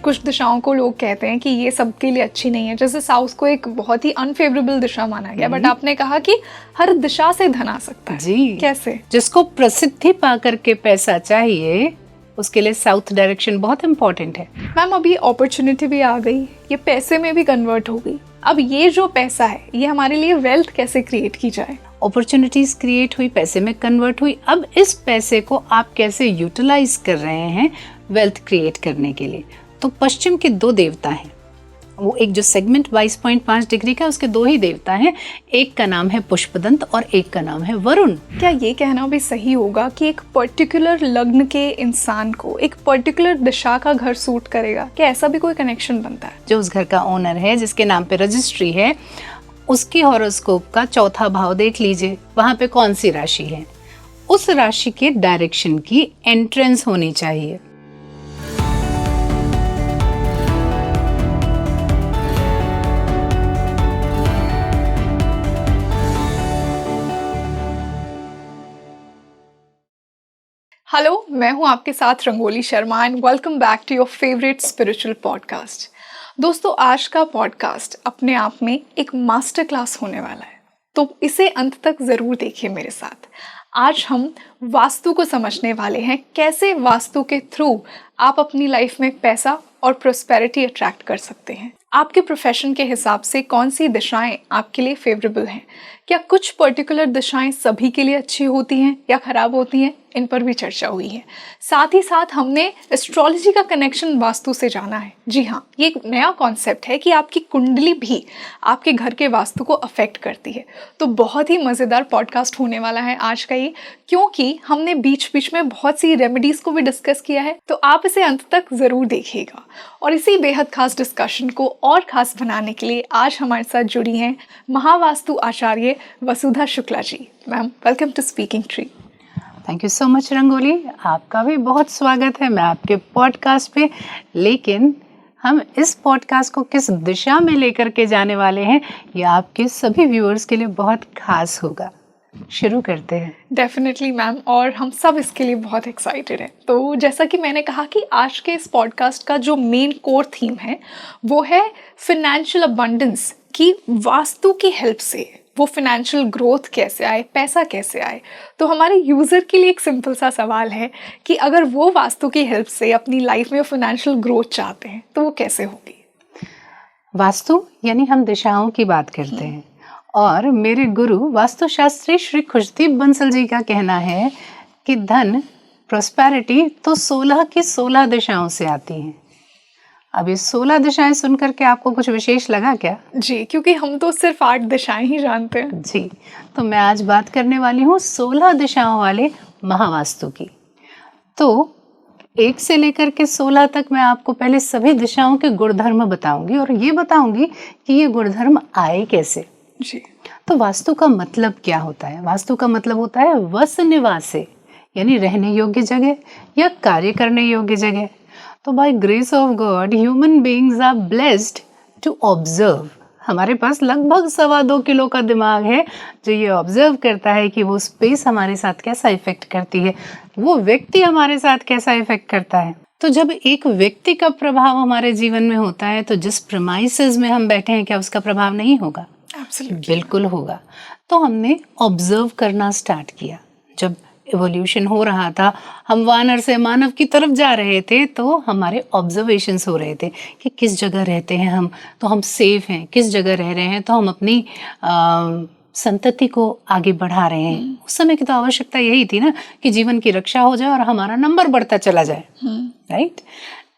कुछ दिशाओं को लोग कहते हैं कि ये सबके लिए अच्छी नहीं है, जैसे साउथ को एक बहुत ही अनफेवरेबल दिशा माना गया, बट आपने कहा कि हर दिशा से धन आ सकता है। जी, कैसे? जिसको प्रसिद्धि पा करके पैसा चाहिए उसके लिए साउथ डायरेक्शन बहुत इम्पोर्टेंट है। मैम अभी अपॉर्चुनिटी भी आ गई, ये पैसे में भी कन्वर्ट हो गई। अब ये जो पैसा है ये हमारे लिए वेल्थ कैसे क्रिएट की जाए? अपॉर्चुनिटीज क्रिएट हुई, पैसे में कन्वर्ट हुई, अब इस पैसे को आप कैसे यूटिलाइज कर रहे हैं वेल्थ क्रिएट करने के लिए। तो पश्चिम के 2 देवता हैं, वो एक जो सेगमेंट 22.5 डिग्री का उसके 2 ही देवता हैं, एक का नाम है पुष्पदंत और एक का नाम है वरुण। क्या ये कहना भी सही होगा कि एक पर्टिकुलर लग्न के इंसान को एक पर्टिकुलर दिशा का घर सूट करेगा? क्या ऐसा भी कोई कनेक्शन बनता है? जो उस घर का ओनर है, जिसके नाम पे रजिस्ट्री है, उसकी हॉरोस्कोप का 4था भाव देख लीजिए, वहां पे कौन सी राशि है, उस राशि के डायरेक्शन की एंट्रेंस होनी चाहिए। हेलो, मैं हूं आपके साथ Rangoli Sharma and welcome back to your favourite spiritual podcast. दोस्तों, आज का पॉडकास्ट अपने आप में एक मास्टर क्लास होने वाला है, तो इसे अंत तक ज़रूर देखिए मेरे साथ। आज हम वास्तु को समझने वाले हैं, कैसे वास्तु के थ्रू आप अपनी लाइफ में पैसा और प्रोस्पेरिटी अट्रैक्ट कर सकते हैं। आपके प्रोफेशन के हिसाब से कौन सी दिशाएं आपके लिए फेवरेबल हैं? क्या कुछ पर्टिकुलर दिशाएं सभी के लिए अच्छी होती हैं या खराब होती हैं? इन पर भी चर्चा हुई है। साथ ही साथ हमने एस्ट्रोलॉजी का कनेक्शन वास्तु से जाना है। जी हाँ, ये एक नया कॉन्सेप्ट है कि आपकी कुंडली भी आपके घर के वास्तु को अफेक्ट करती है। तो बहुत ही मज़ेदार पॉडकास्ट होने वाला है आज का ये, क्योंकि हमने बीच बीच में बहुत सी रेमेडीज़ को भी डिस्कस किया है। तो आप इसे अंत तक ज़रूर देखिएगा। और इसी बेहद खास डिस्कशन को और खास बनाने के लिए आज हमारे साथ जुड़ी हैं Mahavastu Acharya Vasudha Shukla ji. Ma'am, welcome to Speaking Tree. Thank you so much Rangoli, आपका भी बहुत स्वागत है मैं आपके पॉडकास्ट पे। लेकिन हम इस पॉडकास्ट को किस दिशा में लेकर के जाने वाले हैं, ये आपके सभी व्यूअर्स के लिए बहुत खास होगा। शुरू करते हैं। डेफिनेटली मैम, और हम सब इसके लिए बहुत एक्साइटेड हैं। तो जैसा कि मैंने कहा कि आज के इस पॉडकास्ट का जो मेन कोर थीम है वो है फिनेंशियल अबंडेंस, की वास्तु की हेल्प से वो फिनेंशियल ग्रोथ कैसे आए, पैसा कैसे आए। तो हमारे यूज़र के लिए एक सिंपल सा सवाल है कि अगर वो वास्तु की हेल्प से अपनी लाइफ में फिनेंशियल ग्रोथ चाहते हैं तो वो कैसे होगी? वास्तु यानी हम दिशाओं की बात करते हैं, और मेरे गुरु वास्तुशास्त्री श्री खुशदीप बंसल जी का कहना है कि धन, प्रॉस्पेरिटी तो 16 की 16 दिशाओं से आती हैं। अब ये 16 दिशाएं सुनकर के आपको कुछ विशेष लगा क्या? जी, क्योंकि हम तो सिर्फ 8 दिशाएं ही जानते हैं। जी, तो मैं आज बात करने वाली हूँ 16 दिशाओं वाले महावास्तु की। तो 1 से लेकर के 16 तक मैं आपको पहले सभी दिशाओं के गुणधर्म बताऊंगी, और ये बताऊंगी कि ये गुणधर्म आए कैसे। जी, तो वास्तु का मतलब क्या होता है? वास्तु का मतलब होता है वस निवासे, यानी रहने योग्य जगह या कार्य करने योग्य जगह। तो by grace of God human beings are blessed to observe. हमारे पास लगभग 2.25 किलो का दिमाग है जो ये ऑब्जर्व करता है कि वो स्पेस हमारे साथ कैसा इफेक्ट करती है, वो व्यक्ति हमारे साथ कैसा इफेक्ट करता है। तो जब एक व्यक्ति का प्रभाव हमारे जीवन में होता है तो जिस प्रेमाइसेस में हम बैठे हैं, क्या उसका प्रभाव नहीं होगा? एब्सोल्युटली, बिल्कुल होगा। तो हमने ऑब्जर्व करना स्टार्ट किया। जब एवोल्यूशन हो रहा था, हम वानर से मानव की तरफ जा रहे थे, तो हमारे ऑब्जर्वेशंस हो रहे थे कि किस जगह रहते हैं हम तो हम सेफ हैं, किस जगह रह रहे हैं तो हम अपनी संतति को आगे बढ़ा रहे हैं। उस समय की तो आवश्यकता यही थी ना कि जीवन की रक्षा हो जाए और हमारा नंबर बढ़ता चला जाए, राइट?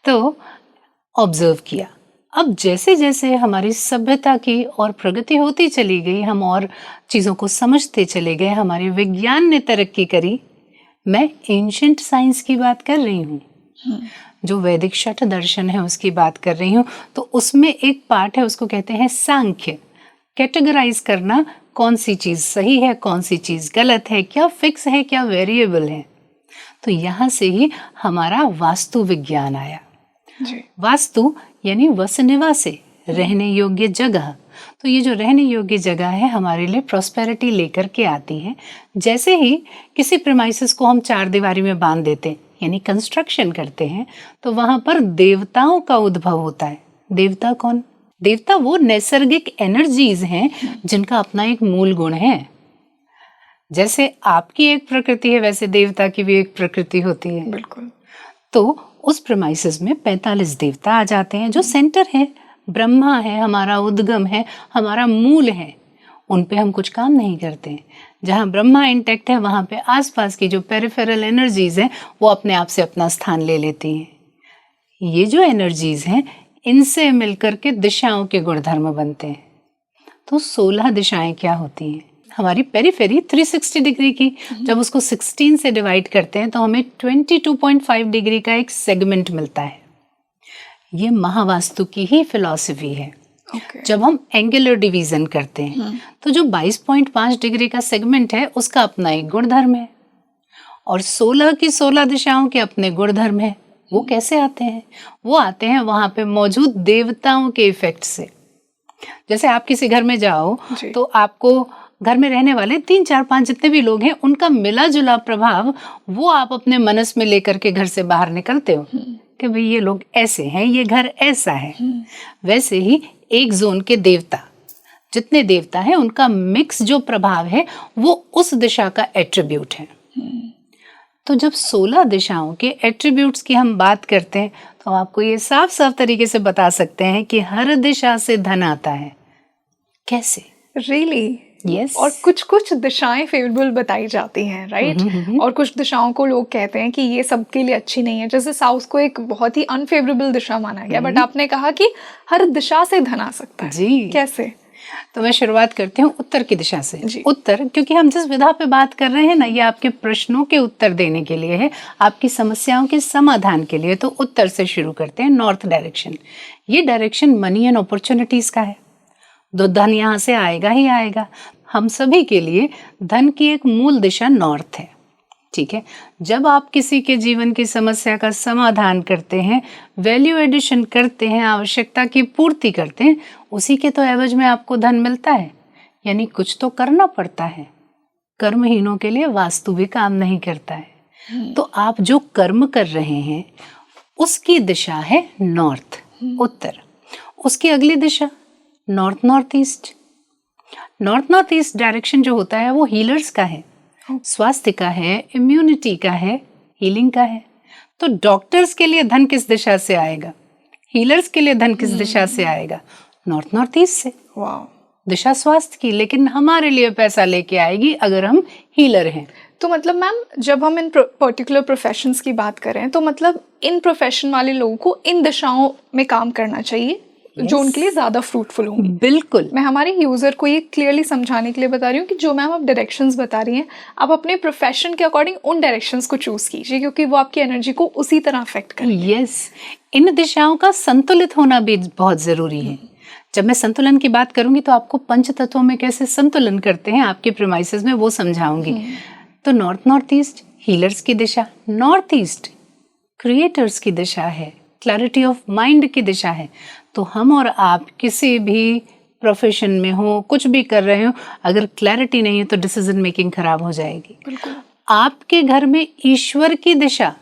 तो ऑब्जर्व किया। अब जैसे जैसे हमारी सभ्यता की और प्रगति होती चली गई, हम और चीज़ों को समझते चले गए, हमारे विज्ञान ने तरक्की करी। मैं एंशिएंट साइंस की बात कर रही हूँ, जो वैदिक शठ दर्शन है उसकी बात कर रही हूँ। तो उसमें एक पार्ट है, उसको कहते हैं सांख्य। कैटेगराइज करना, कौन सी चीज़ सही है, कौन सी चीज़ गलत है, क्या फिक्स है, क्या वेरिएबल है। तो यहाँ से ही हमारा वास्तु विज्ञान आया। जी, वास्तु यानी वस निवासे, रहने योग्य जगह। तो ये जो रहने योग्य जगह है हमारे लिए प्रॉस्पेरिटी लेकर के आती है। जैसे ही किसी प्रेमाइसेस को हम 4 दीवारी में बांध देते, यानी कंस्ट्रक्शन करते हैं तो वहां पर देवताओं का उद्भव होता है। देवता कौन? देवता वो नैसर्गिक एनर्जीज हैं जिनका अपना एक मूल गुण है। जैसे आपकी एक प्रकृति है वैसे देवता की भी एक प्रकृति होती है। बिल्कुल। तो उस प्रेमाइसिस में 45 देवता आ जाते हैं जो सेंटर है, ब्रह्मा है, हमारा उद्गम है, हमारा मूल है। उन पे हम कुछ काम नहीं करते। जहाँ ब्रह्मा इंटैक्ट है वहाँ पे आसपास की जो पेरिफेरल एनर्जीज हैं वो अपने आप से अपना स्थान ले लेती हैं। ये जो एनर्जीज हैं इनसे मिलकर के दिशाओं के गुणधर्म बनते हैं। तो 16 दिशाएं क्या होती हैं? हमारी पेरिफेरी 360 डिग्री की, जब उसको 16 से डिवाइड करते हैं तो हमें 22.5 डिग्री का एक सेगमेंट मिलता है। ये महावास्तु की ही फिलॉसफी है। जब हम एंगुलर डिवीजन करते हैं तो जो 22.5 डिग्री का सेगमेंट है उसका अपना एक गुणधर्म है और 16 की 16 दिशाओं के अपने गुणधर्म है। वो कैसे आते हैं? वो आते हैं वहां पे मौजूद देवताओं के इफेक्ट से। जैसे आप किसी घर में जाओ तो आपको घर में रहने वाले 3, 4, 5 जितने भी लोग हैं उनका मिला जुला प्रभाव वो आप अपने मनस में लेकर के घर से बाहर निकलते हो कि भाई ये लोग ऐसे हैं, ये घर ऐसा है। वैसे ही एक जोन के देवता, जितने देवता हैं उनका मिक्स जो प्रभाव है वो उस दिशा का एट्रीब्यूट है। तो जब 16 दिशाओं के एट्रीब्यूट्स की हम बात करते हैं तो आपको ये साफ साफ तरीके से बता सकते हैं कि हर दिशा से धन आता है। कैसे? रियली? यस। और कुछ कुछ दिशाएं फेवरेबल बताई जाती हैं, राइट? और कुछ दिशाओं को लोग कहते हैं कि ये सबके लिए अच्छी नहीं है। जैसे साउथ को एक बहुत ही अनफेवरेबल दिशा माना गया, बट आपने कहा कि हर दिशा से धन आ सकता है। जी। कैसे? तो मैं शुरुआत करती हूँ उत्तर की दिशा से। उत्तर, क्योंकि हम जिस विधा पे बात कर रहे हैं ना, ये आपके प्रश्नों के उत्तर देने के लिए है, आपकी समस्याओं के समाधान के लिए। तो उत्तर से शुरू करते हैं, नॉर्थ डायरेक्शन। ये डायरेक्शन मनी एंड अपॉर्चुनिटीज का है। तो धन यहाँ से आएगा ही आएगा। हम सभी के लिए धन की एक मूल दिशा नॉर्थ है, ठीक है। जब आप किसी के जीवन की समस्या का समाधान करते हैं, वैल्यू एडिशन करते हैं, आवश्यकता की पूर्ति करते हैं, उसी के तो एवज में आपको धन मिलता है। यानी कुछ तो करना पड़ता है। कर्महीनों के लिए वास्तु भी काम नहीं करता है। तो आप जो कर्म कर रहे हैं उसकी दिशा है नॉर्थ, उत्तर। उसकी अगली दिशा north north east. North north east direction जो होता है वो हीलर्स का है, स्वास्थ्य का है, इम्यूनिटी का है, हीलिंग का है। तो डॉक्टर्स के लिए धन किस दिशा से आएगा? हीलर्स के लिए धन किस दिशा से आएगा? नॉर्थ नॉर्थ ईस्ट से। वाह। दिशा स्वास्थ्य की, लेकिन हमारे लिए पैसा लेके आएगी अगर हम हीलर हैं। तो मतलब मैम, जब हम इन पर्टिकुलर प्रोफेशंस की बात करें तो मतलब इन प्रोफेशन वाले लोगों को इन दिशाओं में काम करना चाहिए जो उनके लिए ज्यादा फ्रूटफुल होंगी। बिल्कुल। मैं हमारे यूजर को ये क्लियरली समझाने के लिए बता रही हूँ कि जो मैम आप डायरेक्शंस बता रही हैं, आप अपने प्रोफेशन के अकॉर्डिंग उन डायरेक्शंस को चूज कीजिए क्योंकि वो आपकी एनर्जी को उसी तरह अफेक्ट करेंगे। यस। इन दिशाओं का संतुलित होना भी बहुत जरूरी है। जब मैं संतुलन की बात करूंगी तो आपको पंच तत्वों में कैसे संतुलन करते हैं आपके प्रीमाइसेस में वो समझाऊंगी। तो नॉर्थ नॉर्थ ईस्ट हीलर्स की दिशा, नॉर्थ ईस्ट क्रिएटर्स की दिशा है, क्लैरिटी ऑफ माइंड की दिशा है। तो हम और आप किसी भी प्रोफेशन में हो, कुछ भी कर रहे हो, अगर क्लैरिटी नहीं है तो डिसीजन मेकिंग खराब हो जाएगी। आपके घर में ईश्वर की दिशा,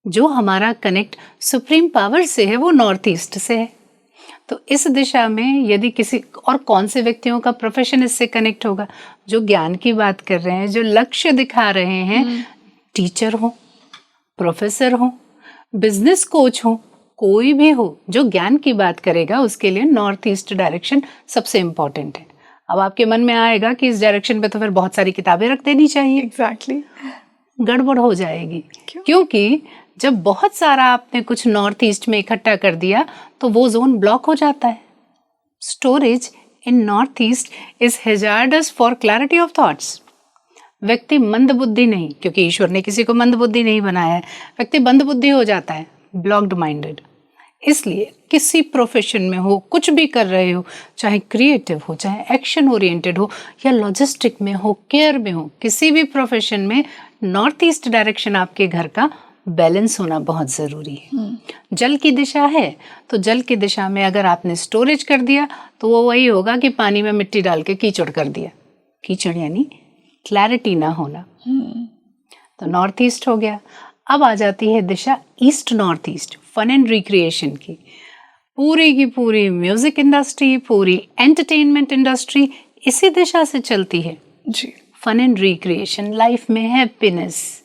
जो हमारा कनेक्ट सुप्रीम पावर से है, वो नॉर्थ ईस्ट से है। तो इस दिशा में यदि किसी और कौन से व्यक्तियों का प्रोफेशन इससे कनेक्ट होगा? जो ज्ञान की बात कर रहे हैं, जो लक्ष्य दिखा रहे हैं, टीचर हो, प्रोफेसर हो, बिजनेस कोच हो, कोई भी हो जो ज्ञान की बात करेगा, उसके लिए नॉर्थ ईस्ट डायरेक्शन सबसे इम्पोर्टेंट है। अब आपके मन में आएगा कि इस डायरेक्शन पे तो फिर बहुत सारी किताबें रख देनी चाहिए। एग्जैक्टली। गड़बड़ हो जाएगी। क्योंकि जब बहुत सारा आपने कुछ नॉर्थ ईस्ट में इकट्ठा कर दिया तो वो जोन ब्लॉक हो जाता है। Storage in north east is hazards for clarity of thoughts. व्यक्ति मंद बुद्धि नहीं, क्योंकि ईश्वर ने किसी को मंद बुद्धि नहीं बनाया है, व्यक्ति मंद बुद्धि हो जाता है, ब्लॉक्ड माइंडेड। इसलिए किसी प्रोफेशन में हो, कुछ भी कर रहे हो, चाहे क्रिएटिव हो, चाहे एक्शन ओरिएंटेड हो, या लॉजिस्टिक में हो, केयर में हो, किसी भी प्रोफेशन में नॉर्थ ईस्ट डायरेक्शन आपके घर का बैलेंस होना बहुत ज़रूरी है। जल की दिशा है तो जल की दिशा में अगर आपने स्टोरेज कर दिया तो वो वही होगा कि पानी में मिट्टी डाल के कीचड़ कर दिया। कीचड़ यानी क्लैरिटी ना होना। तो नॉर्थ ईस्ट हो गया। अब आ जाती है दिशा east north east, fun and recreation की। पूरी की पूरी म्यूजिक इंडस्ट्री, पूरी एंटरटेनमेंट इंडस्ट्री इसी दिशा से चलती है। जी। फन एंड रिक्रिएशन, लाइफ में हैप्पीनेस।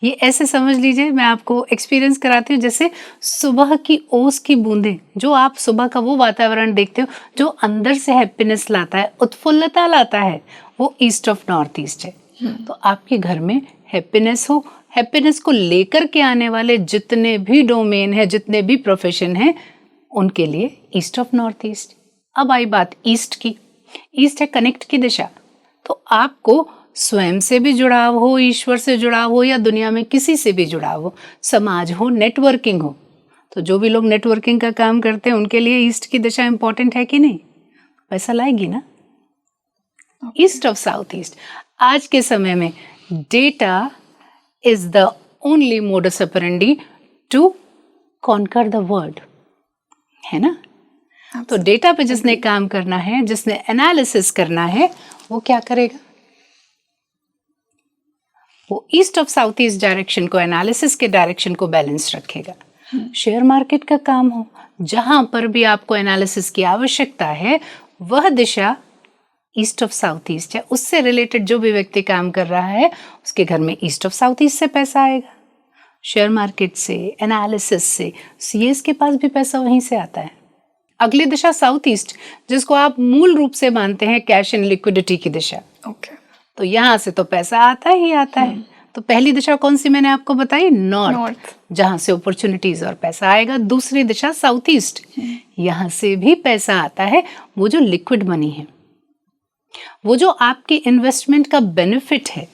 ये ऐसे समझ लीजिए, मैं आपको एक्सपीरियंस कराती हूँ जैसे सुबह की ओस की बूंदें, जो आप सुबह का वो वातावरण देखते हो जो अंदर से हैप्पीनेस लाता है, उत्फुल्लता लाता है, वो ईस्ट ऑफ नॉर्थ ईस्ट है। तो आपके घर में हैप्पीनेस हो, हैप्पीनेस को लेकर के आने वाले जितने भी डोमेन है, जितने भी प्रोफेशन हैं, उनके लिए ईस्ट ऑफ नॉर्थ ईस्ट। अब आई बात ईस्ट की। ईस्ट है कनेक्ट की दिशा। तो आपको स्वयं से भी जुड़ाव हो, ईश्वर से जुड़ाव हो, या दुनिया में किसी से भी जुड़ाव हो, समाज हो, नेटवर्किंग हो, तो जो भी लोग नेटवर्किंग का काम करते हैं उनके लिए ईस्ट की दिशा इंपॉर्टेंट है कि नहीं? पैसा लाएगी ना। East of south east. आज के समय में data is the only modus operandi to conquer the world, है ना। तो डेटा पे जिसने काम करना है, जिसने एनालिसिस करना है, वो क्या करेगा? वो east of south east direction को, एनालिसिस के डायरेक्शन को बैलेंस रखेगा। शेयर मार्केट का काम हो, जहां पर भी आपको एनालिसिस की आवश्यकता है, वह दिशा ईस्ट ऑफ साउथ ईस्ट है। उससे रिलेटेड जो भी व्यक्ति काम कर रहा है, उसके घर में ईस्ट ऑफ साउथ ईस्ट से पैसा आएगा। शेयर मार्केट से, एनालिसिस से, सीएस के पास भी पैसा वहीं से आता है। अगली दिशा साउथ ईस्ट, जिसको आप मूल रूप से मानते हैं कैश एंड लिक्विडिटी की दिशा। ओके। तो यहाँ से तो पैसा आता ही आता है। तो पहली दिशा कौन सी मैंने आपको बताई? नॉर्थ, जहाँ से अपॉर्चुनिटीज और पैसा आएगा। दूसरी दिशा साउथ ईस्ट, यहाँ से भी पैसा आता है। वो जो लिक्विड मनी है, वो जो आपकी इन्वेस्टमेंट का बेनिफिट है,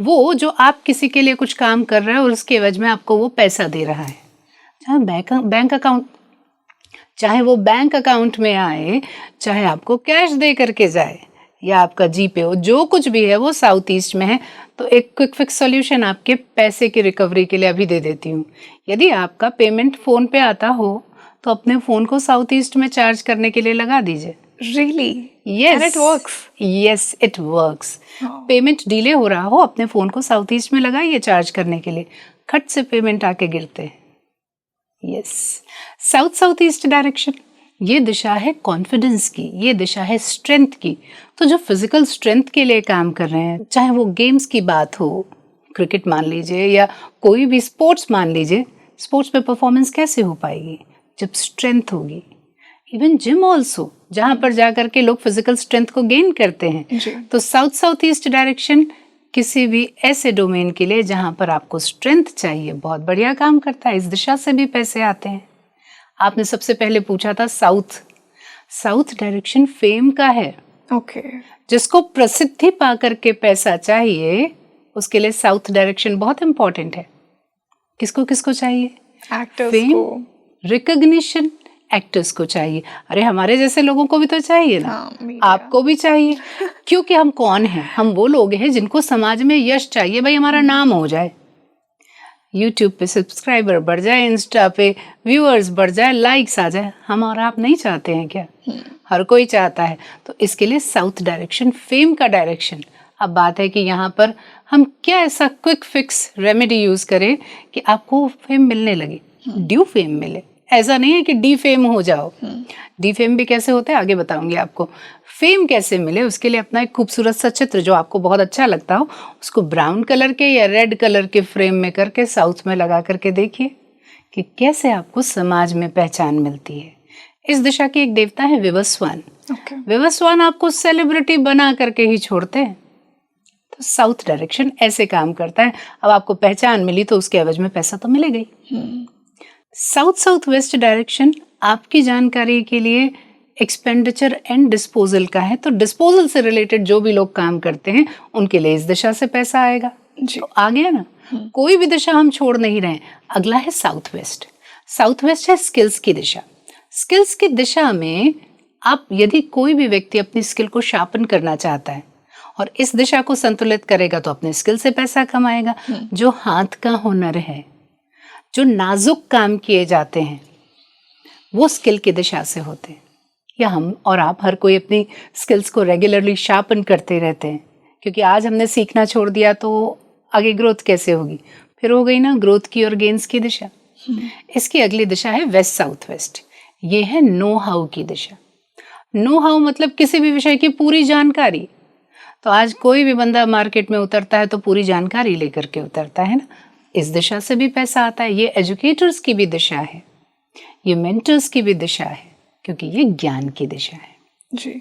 वो जो आप किसी के लिए कुछ काम कर रहे हो और उसके एवज में आपको वो पैसा दे रहा है, चाहे बैंक अकाउंट, चाहे वो बैंक अकाउंट में आए, चाहे आपको कैश दे करके जाए, या आपका जीपे हो, जो कुछ भी है वो साउथ ईस्ट में है। तो एक क्विक फिक्स सॉल्यूशन आपके पैसे की रिकवरी के लिए अभी दे देती हूँ। यदि आपका पेमेंट फ़ोन पे आता हो तो अपने फ़ोन को साउथ ईस्ट में चार्ज करने के लिए लगा दीजिए। Really? Yes. And it works? Yes, it works. Payment delay हो रहा हो, अपने फ़ोन को साउथ ईस्ट में लगाइए चार्ज करने के लिए, खट से पेमेंट आके गिरते हैं। यस, साउथ ईस्ट डायरेक्शन, ये दिशा है कॉन्फिडेंस की, ये दिशा है स्ट्रेंथ की। तो जो फिजिकल स्ट्रेंथ के लिए काम कर रहे हैं, चाहे वो गेम्स की बात हो, क्रिकेट मान लीजिए, या कोई भी स्पोर्ट्स मान लीजिए, स्पोर्ट्स में परफॉर्मेंस कैसे हो पाएगी? जब स्ट्रेंथ होगी। इवन जिम ऑल्सो, जहाँ पर जाकर के लोग फिजिकल स्ट्रेंथ को गेन करते हैं। तो साउथ ईस्ट डायरेक्शन किसी भी ऐसे डोमेन के लिए जहाँ पर आपको स्ट्रेंथ चाहिए, बहुत बढ़िया काम करता है। इस दिशा से भी पैसे आते हैं। आपने सबसे पहले पूछा था साउथ डायरेक्शन फेम का है। ओके। जिसको प्रसिद्धि पा करके पैसा चाहिए, उसके लिए साउथ डायरेक्शन बहुत इंपॉर्टेंट है। किसको किसको चाहिए? एक्टर्स फेम, को, रिकॉग्निशन, एक्टर्स को चाहिए। अरे हमारे जैसे लोगों को भी तो चाहिए ना। आपको भी चाहिए। क्योंकि हम कौन हैं? हम वो लोग हैं जिनको समाज में यश चाहिए, भाई हमारा नाम हो जाए, यूट्यूब पे सब्सक्राइबर बढ़ जाए, इंस्टा पे व्यूअर्स बढ़ जाए, लाइक्स आ जाए। हम और आप नहीं चाहते हैं क्या? हर कोई चाहता है। तो इसके लिए साउथ डायरेक्शन फेम का डायरेक्शन। अब बात है कि यहाँ पर हम क्या ऐसा क्विक फिक्स रेमेडी यूज करें कि आपको फेम मिलने लगे, ड्यू फेम मिले। ऐसा नहीं है कि डी फेम हो जाओ। डी फेम भी कैसे होता है आगे बताऊंगी आपको। फेम कैसे मिले, उसके लिए अपना एक खूबसूरत सा चित्र जो आपको बहुत अच्छा लगता हो, उसको ब्राउन कलर के या रेड कलर के फ्रेम में करके साउथ में लगा करके देखिए कि कैसे आपको समाज में पहचान मिलती है। इस दिशा की एक देवता है विवस्वान। विवस्वान आपको सेलिब्रिटी बना करके ही छोड़ते हैं। तो साउथ डायरेक्शन ऐसे काम करता है। अब आपको पहचान मिली तो उसके एवज में पैसा तो मिलेगा ही। साउथ वेस्ट डायरेक्शन आपकी जानकारी के लिए एक्सपेंडिचर एंड डिस्पोजल का है। तो डिस्पोजल से रिलेटेड जो भी लोग काम करते हैं उनके लिए इस दिशा से पैसा आएगा। तो आ गया ना। कोई भी दिशा हम छोड़ नहीं रहे। अगला है साउथ वेस्ट है स्किल्स की दिशा। स्किल्स की दिशा में आप यदि कोई भी व्यक्ति अपनी स्किल को शार्पन करना चाहता है और इस दिशा को संतुलित करेगा तो अपने स्किल से पैसा कमाएगा। जो हाथ का हुनर है, जो नाजुक काम किए जाते हैं, वो स्किल की दिशा से होते हैं। या हम और आप हर कोई अपनी स्किल्स को रेगुलरली शार्पन करते रहते हैं, क्योंकि आज हमने सीखना छोड़ दिया तो आगे ग्रोथ कैसे होगी? फिर हो गई ना ग्रोथ की और गेन्स की दिशा। इसकी अगली दिशा है वेस्ट साउथ वेस्ट। ये है नो हाउ की दिशा। नो हाउ मतलब किसी भी विषय की पूरी जानकारी। तो आज कोई भी बंदा मार्केट में उतरता है तो पूरी जानकारी लेकर के उतरता है ना। इस दिशा से भी पैसा आता है। ये एजुकेटर्स की भी दिशा है, ये मेंटर्स की भी दिशा है, क्योंकि ये ज्ञान की दिशा है जी।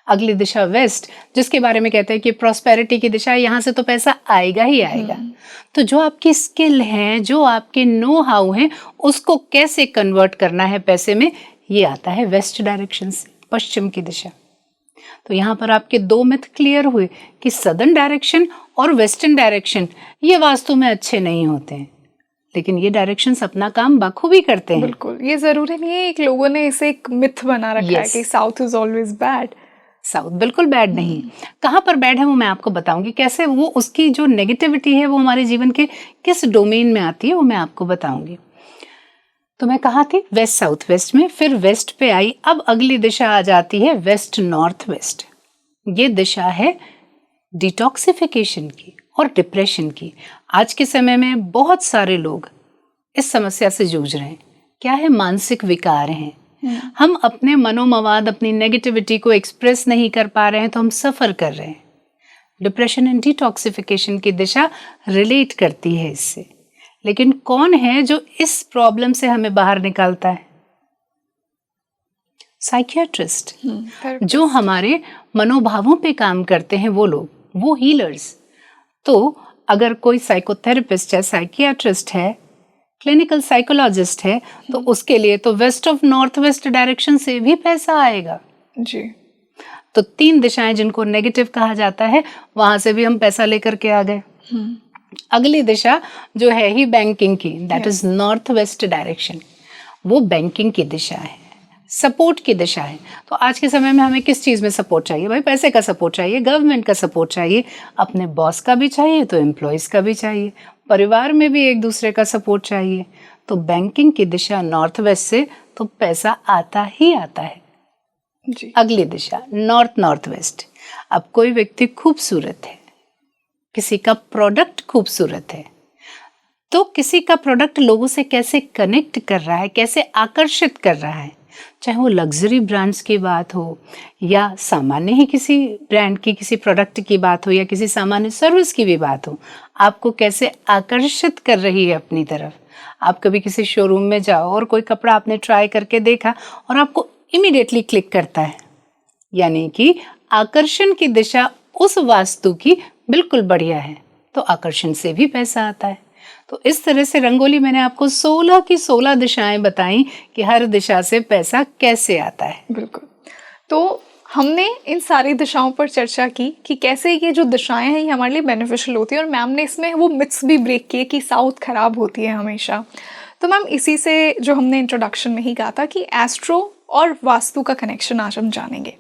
अगली दिशा वेस्ट, जिसके बारे में कहते हैं कि प्रॉस्पेरिटी की दिशा है। यहाँ से तो पैसा आएगा ही आएगा। तो जो आपकी स्किल है, जो आपके नो हाउ हैं, उसको कैसे कन्वर्ट करना है पैसे में, ये आता है वेस्ट डायरेक्शन से, पश्चिम की दिशा। तो यहाँ पर आपके दो मिथ क्लियर हुए कि सदर्न डायरेक्शन और वेस्टर्न डायरेक्शन ये वास्तु में अच्छे नहीं होते हैं, लेकिन ये डायरेक्शंस अपना काम बखूबी करते हैं। बिल्कुल, ये जरूरी नहीं है एक लोगों ने इसे एक मिथ बना रखा है कि south is always bad. South बिल्कुल बैड नहीं। कहाँ पर बैड है वो मैं आपको बताऊंगी, कैसे वो उसकी जो नेगेटिविटी है वो हमारे जीवन के किस डोमेन में आती है वो मैं आपको बताऊंगी। तो मैं कहाँ थी, वेस्ट साउथ वेस्ट में, फिर वेस्ट पे आई। अब अगली दिशा आ जाती है वेस्ट नॉर्थ वेस्ट। ये दिशा है डिटॉक्सिफिकेशन की और डिप्रेशन की। आज के समय में बहुत सारे लोग इस समस्या से जूझ रहे हैं। क्या है, मानसिक विकार हैं। हम अपने मनोमवाद, अपनी नेगेटिविटी को एक्सप्रेस नहीं कर पा रहे हैं, तो हम सफर कर रहे हैं। डिप्रेशन एंड डिटॉक्सिफिकेशन की दिशा रिलेट करती है इससे। लेकिन कौन है जो इस प्रॉब्लम से हमें बाहर निकालता है? साइकियाट्रिस्ट, जो हमारे मनोभावों पे काम करते हैं, वो लोग, वो हीलर्स। तो अगर कोई साइकोथेरेपिस्ट है, साइकियाट्रिस्ट है, क्लिनिकल साइकोलॉजिस्ट है, तो उसके लिए तो west of north west direction से भी पैसा आएगा जी। तो 3 दिशाएं जिनको नेगेटिव कहा जाता है, वहां से भी हम पैसा लेकर के आ गए। अगली दिशा जो है ही बैंकिंग की, that is north west direction. वो बैंकिंग की दिशा है, सपोर्ट की दिशा है। तो आज के समय में हमें किस चीज में सपोर्ट चाहिए भाई? पैसे का सपोर्ट चाहिए, गवर्नमेंट का सपोर्ट चाहिए, अपने बॉस का भी चाहिए तो एम्प्लॉयज का भी चाहिए, परिवार में भी एक दूसरे का सपोर्ट चाहिए। तो बैंकिंग की दिशा नॉर्थ वेस्ट से तो पैसा आता ही आता है जी। अगली दिशा नॉर्थ नॉर्थ वेस्ट। अब कोई व्यक्ति खूबसूरत है, किसी का प्रोडक्ट खूबसूरत है, तो किसी का प्रोडक्ट लोगों से कैसे कनेक्ट कर रहा है, कैसे आकर्षित कर रहा है, चाहे वो लग्जरी ब्रांड्स की बात हो या सामान्य ही किसी ब्रांड की, किसी प्रोडक्ट की बात हो या किसी सामान्य सर्विस की भी बात हो, आपको कैसे आकर्षित कर रही है अपनी तरफ। आप कभी किसी शोरूम में जाओ और कोई कपड़ा आपने ट्राई करके देखा और आपको इमीडिएटली क्लिक करता है, यानी कि आकर्षण की दिशा उस वास्तु की बिल्कुल बढ़िया है, तो आकर्षण से भी पैसा आता है। तो इस तरह से रंगोली मैंने आपको 16 की 16 दिशाएं बताई कि हर दिशा से पैसा कैसे आता है। बिल्कुल। तो हमने इन सारी दिशाओं पर चर्चा की कि कैसे ये जो दिशाएं हैं ये हमारे लिए बेनिफिशियल होती है, और मैम ने इसमें वो मिथ्स भी ब्रेक किए कि साउथ खराब होती है हमेशा। तो मैम इसी से जो हमने इंट्रोडक्शन में ही कहा था कि एस्ट्रो और वास्तु का कनेक्शन आज हम जानेंगे।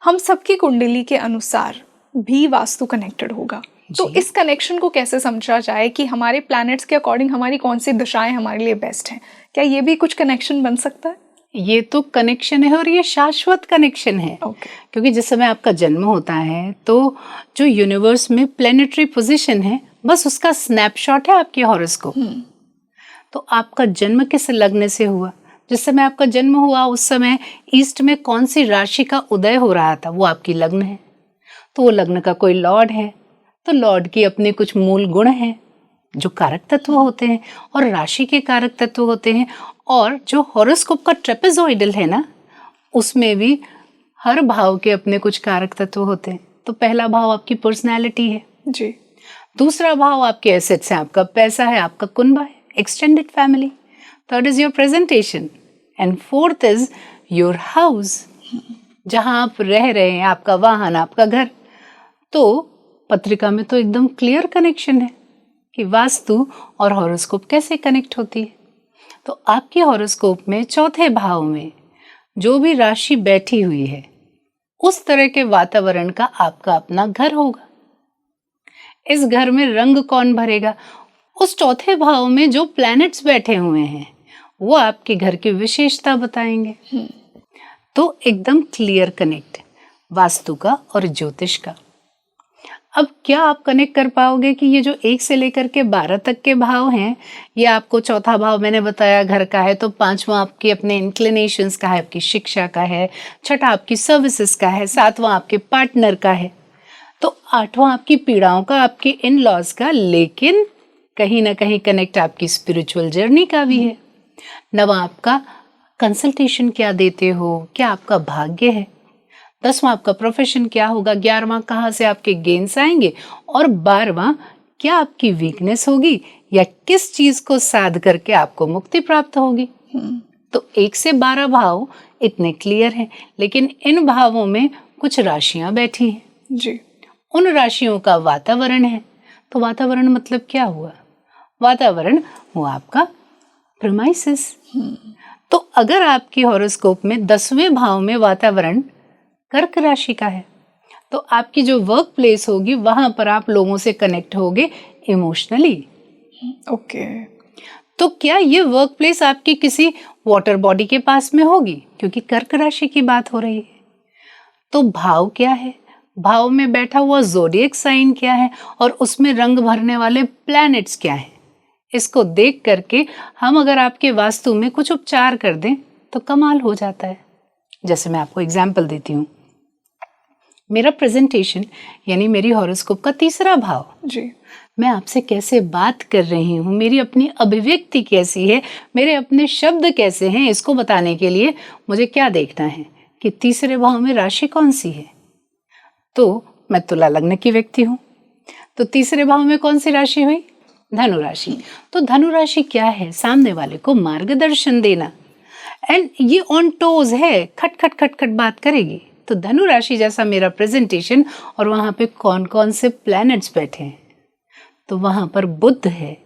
हम सबकी कुंडली के अनुसार भी वास्तु कनेक्टेड होगा, तो इस कनेक्शन को कैसे समझा जाए कि हमारे प्लैनेट्स के अकॉर्डिंग हमारी कौन सी दिशाएं हमारे लिए बेस्ट हैं? क्या ये भी कुछ कनेक्शन बन सकता है? ये तो कनेक्शन है और ये शाश्वत कनेक्शन है। क्योंकि जिस समय आपका जन्म होता है तो जो यूनिवर्स में प्लैनेटरी पोजीशन है, बस उसका स्नैपशॉट है आपके हॉरोस्कोप। तो आपका जन्म किस लग्न से हुआ, जिस समय आपका जन्म हुआ उस समय ईस्ट में कौन सी राशि का उदय हो रहा था, वो आपकी लग्न है। तो वो लग्न का कोई लॉर्ड है, तो लॉर्ड की अपने कुछ मूल गुण हैं जो कारक तत्व होते हैं और राशि के कारक तत्व होते हैं। और जो हॉरोस्कोप का ट्रेपेजॉइडल है ना, उसमें भी हर भाव के अपने कुछ कारक तत्व होते हैं। तो पहला भाव आपकी पर्सनैलिटी है जी, दूसरा भाव आपके एसेट्स हैं, आपका पैसा है, आपका कुनबा है, extended family, third is your presentation and fourth is your house, जहां आप रह रहे हैं, आपका वाहन, आपका घर। तो पत्रिका में तो एकदम क्लियर कनेक्शन है कि वास्तु और हॉरोस्कोप कैसे कनेक्ट होती है। तो आपके हॉरोस्कोप में चौथे भाव में जो भी राशि बैठी हुई है, उस तरह के वातावरण का आपका अपना घर होगा। इस घर में रंग कौन भरेगा? उस चौथे भाव में जो प्लैनेट्स बैठे हुए हैं वो आपके घर की विशेषता बताएंगे। तो एकदम क्लियर कनेक्ट वास्तु का और ज्योतिष का। अब क्या आप कनेक्ट कर पाओगे कि ये जो 1 से लेकर के 12 तक के भाव हैं, ये आपको चौथा भाव मैंने बताया घर का है, तो 5वां आपके अपने इंक्लिनेशंस का है, आपकी शिक्षा का है, छठा आपकी सर्विसेज का है, 7वां आपके पार्टनर का है, तो 8वां आपकी पीड़ाओं का, आपके इन लॉज का, लेकिन कहीं ना कहीं कनेक्ट आपकी स्पिरिचुअल जर्नी का भी है। 9वां आपका कंसल्टेशन क्या देते हो, क्या आपका भाग्य है। 10वां आपका प्रोफेशन क्या होगा। 11वां कहाँ से आपके गेन्स आएंगे, और 12वां क्या आपकी वीकनेस होगी या किस चीज को साध करके आपको मुक्ति प्राप्त होगी। तो 1 से 12 भाव इतने क्लियर हैं, लेकिन इन भावों में कुछ राशियां बैठी हैं जी। उन राशियों का वातावरण है। तो वातावरण मतलब क्या हुआ, वातावरण हुआ आपका प्रेमाइसिस। तो अगर आपकी हॉरोस्कोप में 10वें भाव में वातावरण कर्क राशि का है, तो आपकी जो वर्क प्लेस होगी वहां पर आप लोगों से कनेक्ट होगे इमोशनली। ओके। तो क्या ये वर्क प्लेस आपकी किसी वाटर बॉडी के पास में होगी, क्योंकि कर्क राशि की बात हो रही है। तो भाव क्या है, भाव में बैठा हुआ ज़ोडिएक साइन क्या है, और उसमें रंग भरने वाले प्लैनेट्स क्या हैं। इसको देख करके हम अगर आपके वास्तु में कुछ उपचार कर दें तो कमाल हो जाता है। जैसे मैं आपको एग्जाम्पल देती हूँ, मेरा प्रेजेंटेशन यानी मेरी हॉरोस्कोप का 3रा भाव जी। मैं आपसे कैसे बात कर रही हूँ, मेरी अपनी अभिव्यक्ति कैसी है, मेरे अपने शब्द कैसे हैं, इसको बताने के लिए मुझे क्या देखना है कि 3रे भाव में राशि कौन सी है। तो मैं तुला लग्न की व्यक्ति हूँ, तो 3रे भाव में कौन सी राशि हुई, धनु राशि। तो धनु राशि क्या है, सामने वाले को मार्गदर्शन देना, एंड ये ऑन टोज है, खट खट खट खट बात करेगी। तो धनु राशि जैसा मेरा प्रेजेंटेशन, और वहां पे कौन कौन से प्लैनेट्स बैठे हैं, तो वहां पर बुध है,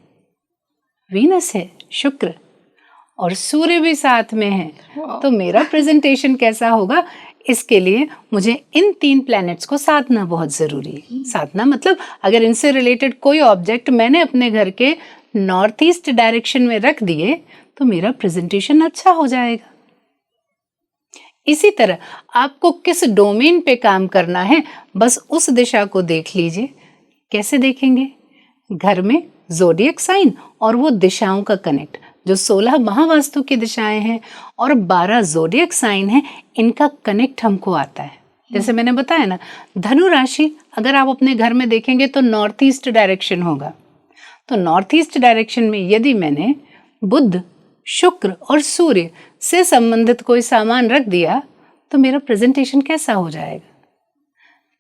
वीनस है, शुक्र और सूर्य भी साथ में है। तो मेरा प्रेजेंटेशन कैसा होगा, इसके लिए मुझे इन 3 प्लैनेट्स को साधना बहुत जरूरी है। साधना मतलब अगर इनसे रिलेटेड कोई ऑब्जेक्ट मैंने अपने घर के नॉर्थ ईस्ट डायरेक्शन में रख दिए तो मेरा प्रेजेंटेशन अच्छा हो जाएगा। इसी तरह आपको किस डोमेन पे काम करना है, बस उस दिशा को देख लीजिए। कैसे देखेंगे, घर में ज़ोडिएक साइन और वो दिशाओं का कनेक्ट, जो 16 महावास्तु की दिशाएं हैं और 12 ज़ोडिएक साइन हैं, इनका कनेक्ट हमको आता है। जैसे मैंने बताया ना, धनु राशि अगर आप अपने घर में देखेंगे तो नॉर्थ ईस्ट डायरेक्शन होगा। तो नॉर्थ ईस्ट डायरेक्शन में यदि मैंने बुध, शुक्र और सूर्य से संबंधित कोई सामान रख दिया तो मेरा प्रेजेंटेशन कैसा हो जाएगा,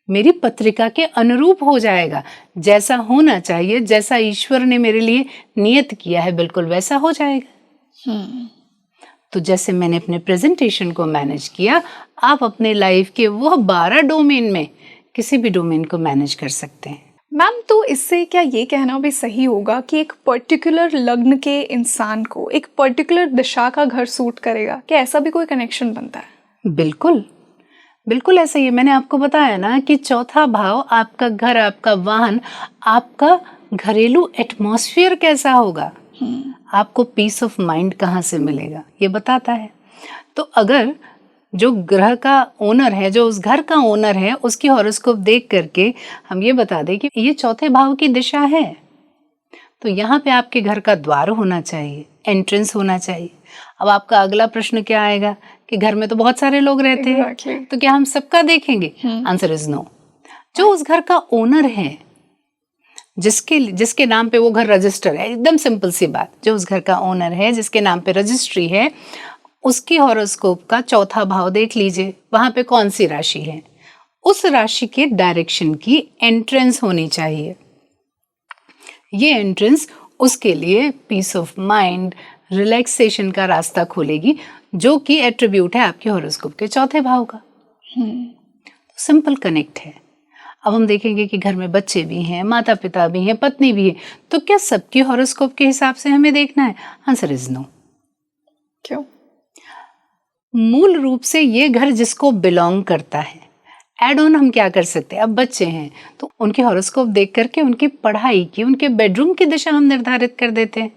मेरी पत्रिका के अनुरूप हो जाएगा। जैसा होना चाहिए, जैसा ईश्वर ने मेरे लिए नियत किया है, बिल्कुल वैसा हो जाएगा। तो जैसे मैंने अपने प्रेजेंटेशन को मैनेज किया, आप अपने लाइफ के वो 12 डोमेन में किसी भी डोमेन को मैनेज कर सकते हैं। मैम, तो इससे क्या ये कहना भी सही होगा कि एक पर्टिकुलर लग्न के इंसान को एक पर्टिकुलर दिशा का घर सूट करेगा? क्या ऐसा भी कोई कनेक्शन बनता है? बिल्कुल बिल्कुल ऐसा ही है। मैंने आपको बताया ना कि चौथा भाव आपका घर, आपका वाहन, आपका घरेलू एटमॉस्फेयर कैसा होगा, आपको पीस ऑफ माइंड कहाँ से मिलेगा, ये बताता है। तो अगर जो ग्रह का ओनर है, जो उस घर का ओनर है, उसकी हॉरोस्कोप देख करके हम ये बता दें कि ये चौथे भाव की दिशा है, तो यहाँ पे आपके घर का द्वार होना चाहिए, एंट्रेंस होना चाहिए। अब आपका अगला प्रश्न क्या आएगा कि घर में तो बहुत सारे लोग रहते हैं, तो क्या हम सबका देखेंगे? Answer is no. जो उस घर का ओनर है, जिसके नाम पे वो घर रजिस्टर है, एकदम सिंपल सी बात, जो उस घर का ओनर है, जिसके नाम पे रजिस्ट्री है, उसकी हॉरोस्कोप का चौथा भाव देख लीजिए, वहां पे कौन सी राशि है, उस राशि के डायरेक्शन की एंट्रेंस होनी चाहिए। ये एंट्रेंस उसके लिए पीस ऑफ माइंड, रिलैक्सेशन का रास्ता खोलेगी, जो कि एट्रीब्यूट है आपके हॉरोस्कोप के चौथे भाव का। तो सिंपल कनेक्ट है। अब हम देखेंगे कि घर में बच्चे भी हैं, माता पिता भी हैं, पत्नी भी है, तो क्या सबकी हॉरोस्कोप के हिसाब से हमें देखना है? Answer is no. क्यों? मूल रूप से ये घर जिसको बिलोंग करता है, एड ऑन हम क्या कर सकते हैं? अब बच्चे हैं तो उनके हॉरोस्कोप देख करके उनकी पढ़ाई की, उनके बेडरूम की दिशा हम निर्धारित कर देते हैं।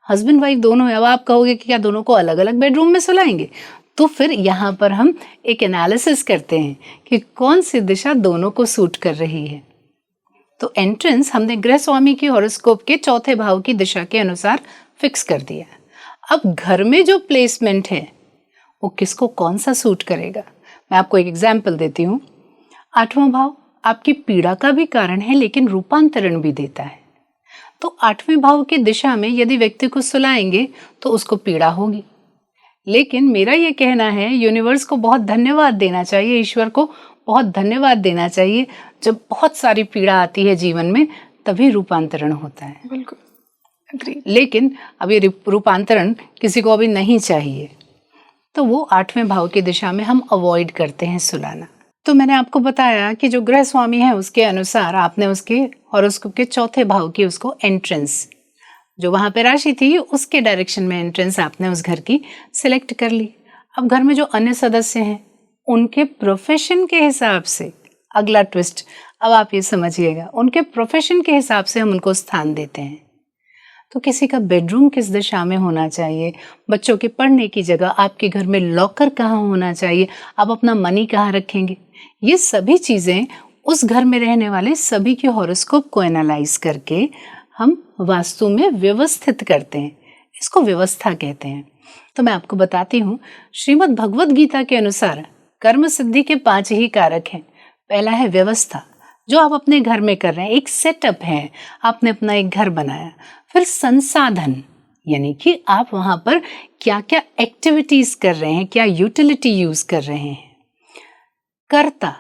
हस्बैंड वाइफ दोनों है, अब आप कहोगे कि क्या दोनों को अलग अलग बेडरूम में सुलाएंगे? तो फिर यहाँ पर हम एक एनालिसिस करते हैं कि कौन सी दिशा दोनों को सूट कर रही है। तो एंट्रेंस हमने गृह स्वामी की हॉरोस्कोप के चौथे भाव की दिशा के अनुसार फिक्स कर दिया। अब घर में जो प्लेसमेंट है वो किसको कौन सा सूट करेगा, मैं आपको एक एग्जाम्पल देती हूँ। 8वां भाव आपकी पीड़ा का भी कारण है लेकिन रूपांतरण भी देता है। तो 8वें भाव की दिशा में यदि व्यक्ति को सुलाएंगे तो उसको पीड़ा होगी, लेकिन मेरा ये कहना है यूनिवर्स को बहुत धन्यवाद देना चाहिए, ईश्वर को बहुत धन्यवाद देना चाहिए। जब बहुत सारी पीड़ा आती है जीवन में तभी रूपांतरण होता है। बिल्कुल एग्री। लेकिन अब ये रूपांतरण किसी को अभी नहीं चाहिए तो वो 8वें भाव की दिशा में हम अवॉइड करते हैं सुलाना। तो मैंने आपको बताया कि जो गृह स्वामी है उसके अनुसार आपने उसके हॉरोस्कोप के चौथे भाव की उसको एंट्रेंस, जो वहाँ पे राशि थी उसके डायरेक्शन में एंट्रेंस आपने उस घर की सिलेक्ट कर ली। अब घर में जो अन्य सदस्य हैं उनके प्रोफेशन के हिसाब से, अगला ट्विस्ट अब आप ये समझिएगा, उनके प्रोफेशन के हिसाब से हम उनको स्थान देते हैं। तो किसी का बेडरूम किस दिशा में होना चाहिए, बच्चों के पढ़ने की जगह, आपके घर में लॉकर कहाँ होना चाहिए, आप अपना मनी कहाँ रखेंगे, ये सभी चीज़ें उस घर में रहने वाले सभी के हॉरोस्कोप को एनालाइज करके हम वास्तु में व्यवस्थित करते हैं। इसको व्यवस्था कहते हैं। तो मैं आपको बताती हूँ, श्रीमद् भगवद गीता के अनुसार कर्म सिद्धि के 5 ही कारक हैं। पहला है व्यवस्था, जो आप अपने घर में कर रहे हैं, एक सेटअप है, आपने अपना एक घर बनाया। फिर संसाधन, यानी कि आप वहाँ पर क्या क्या एक्टिविटीज़ कर रहे हैं, क्या यूटिलिटी यूज़ कर रहे हैं। कर्ता,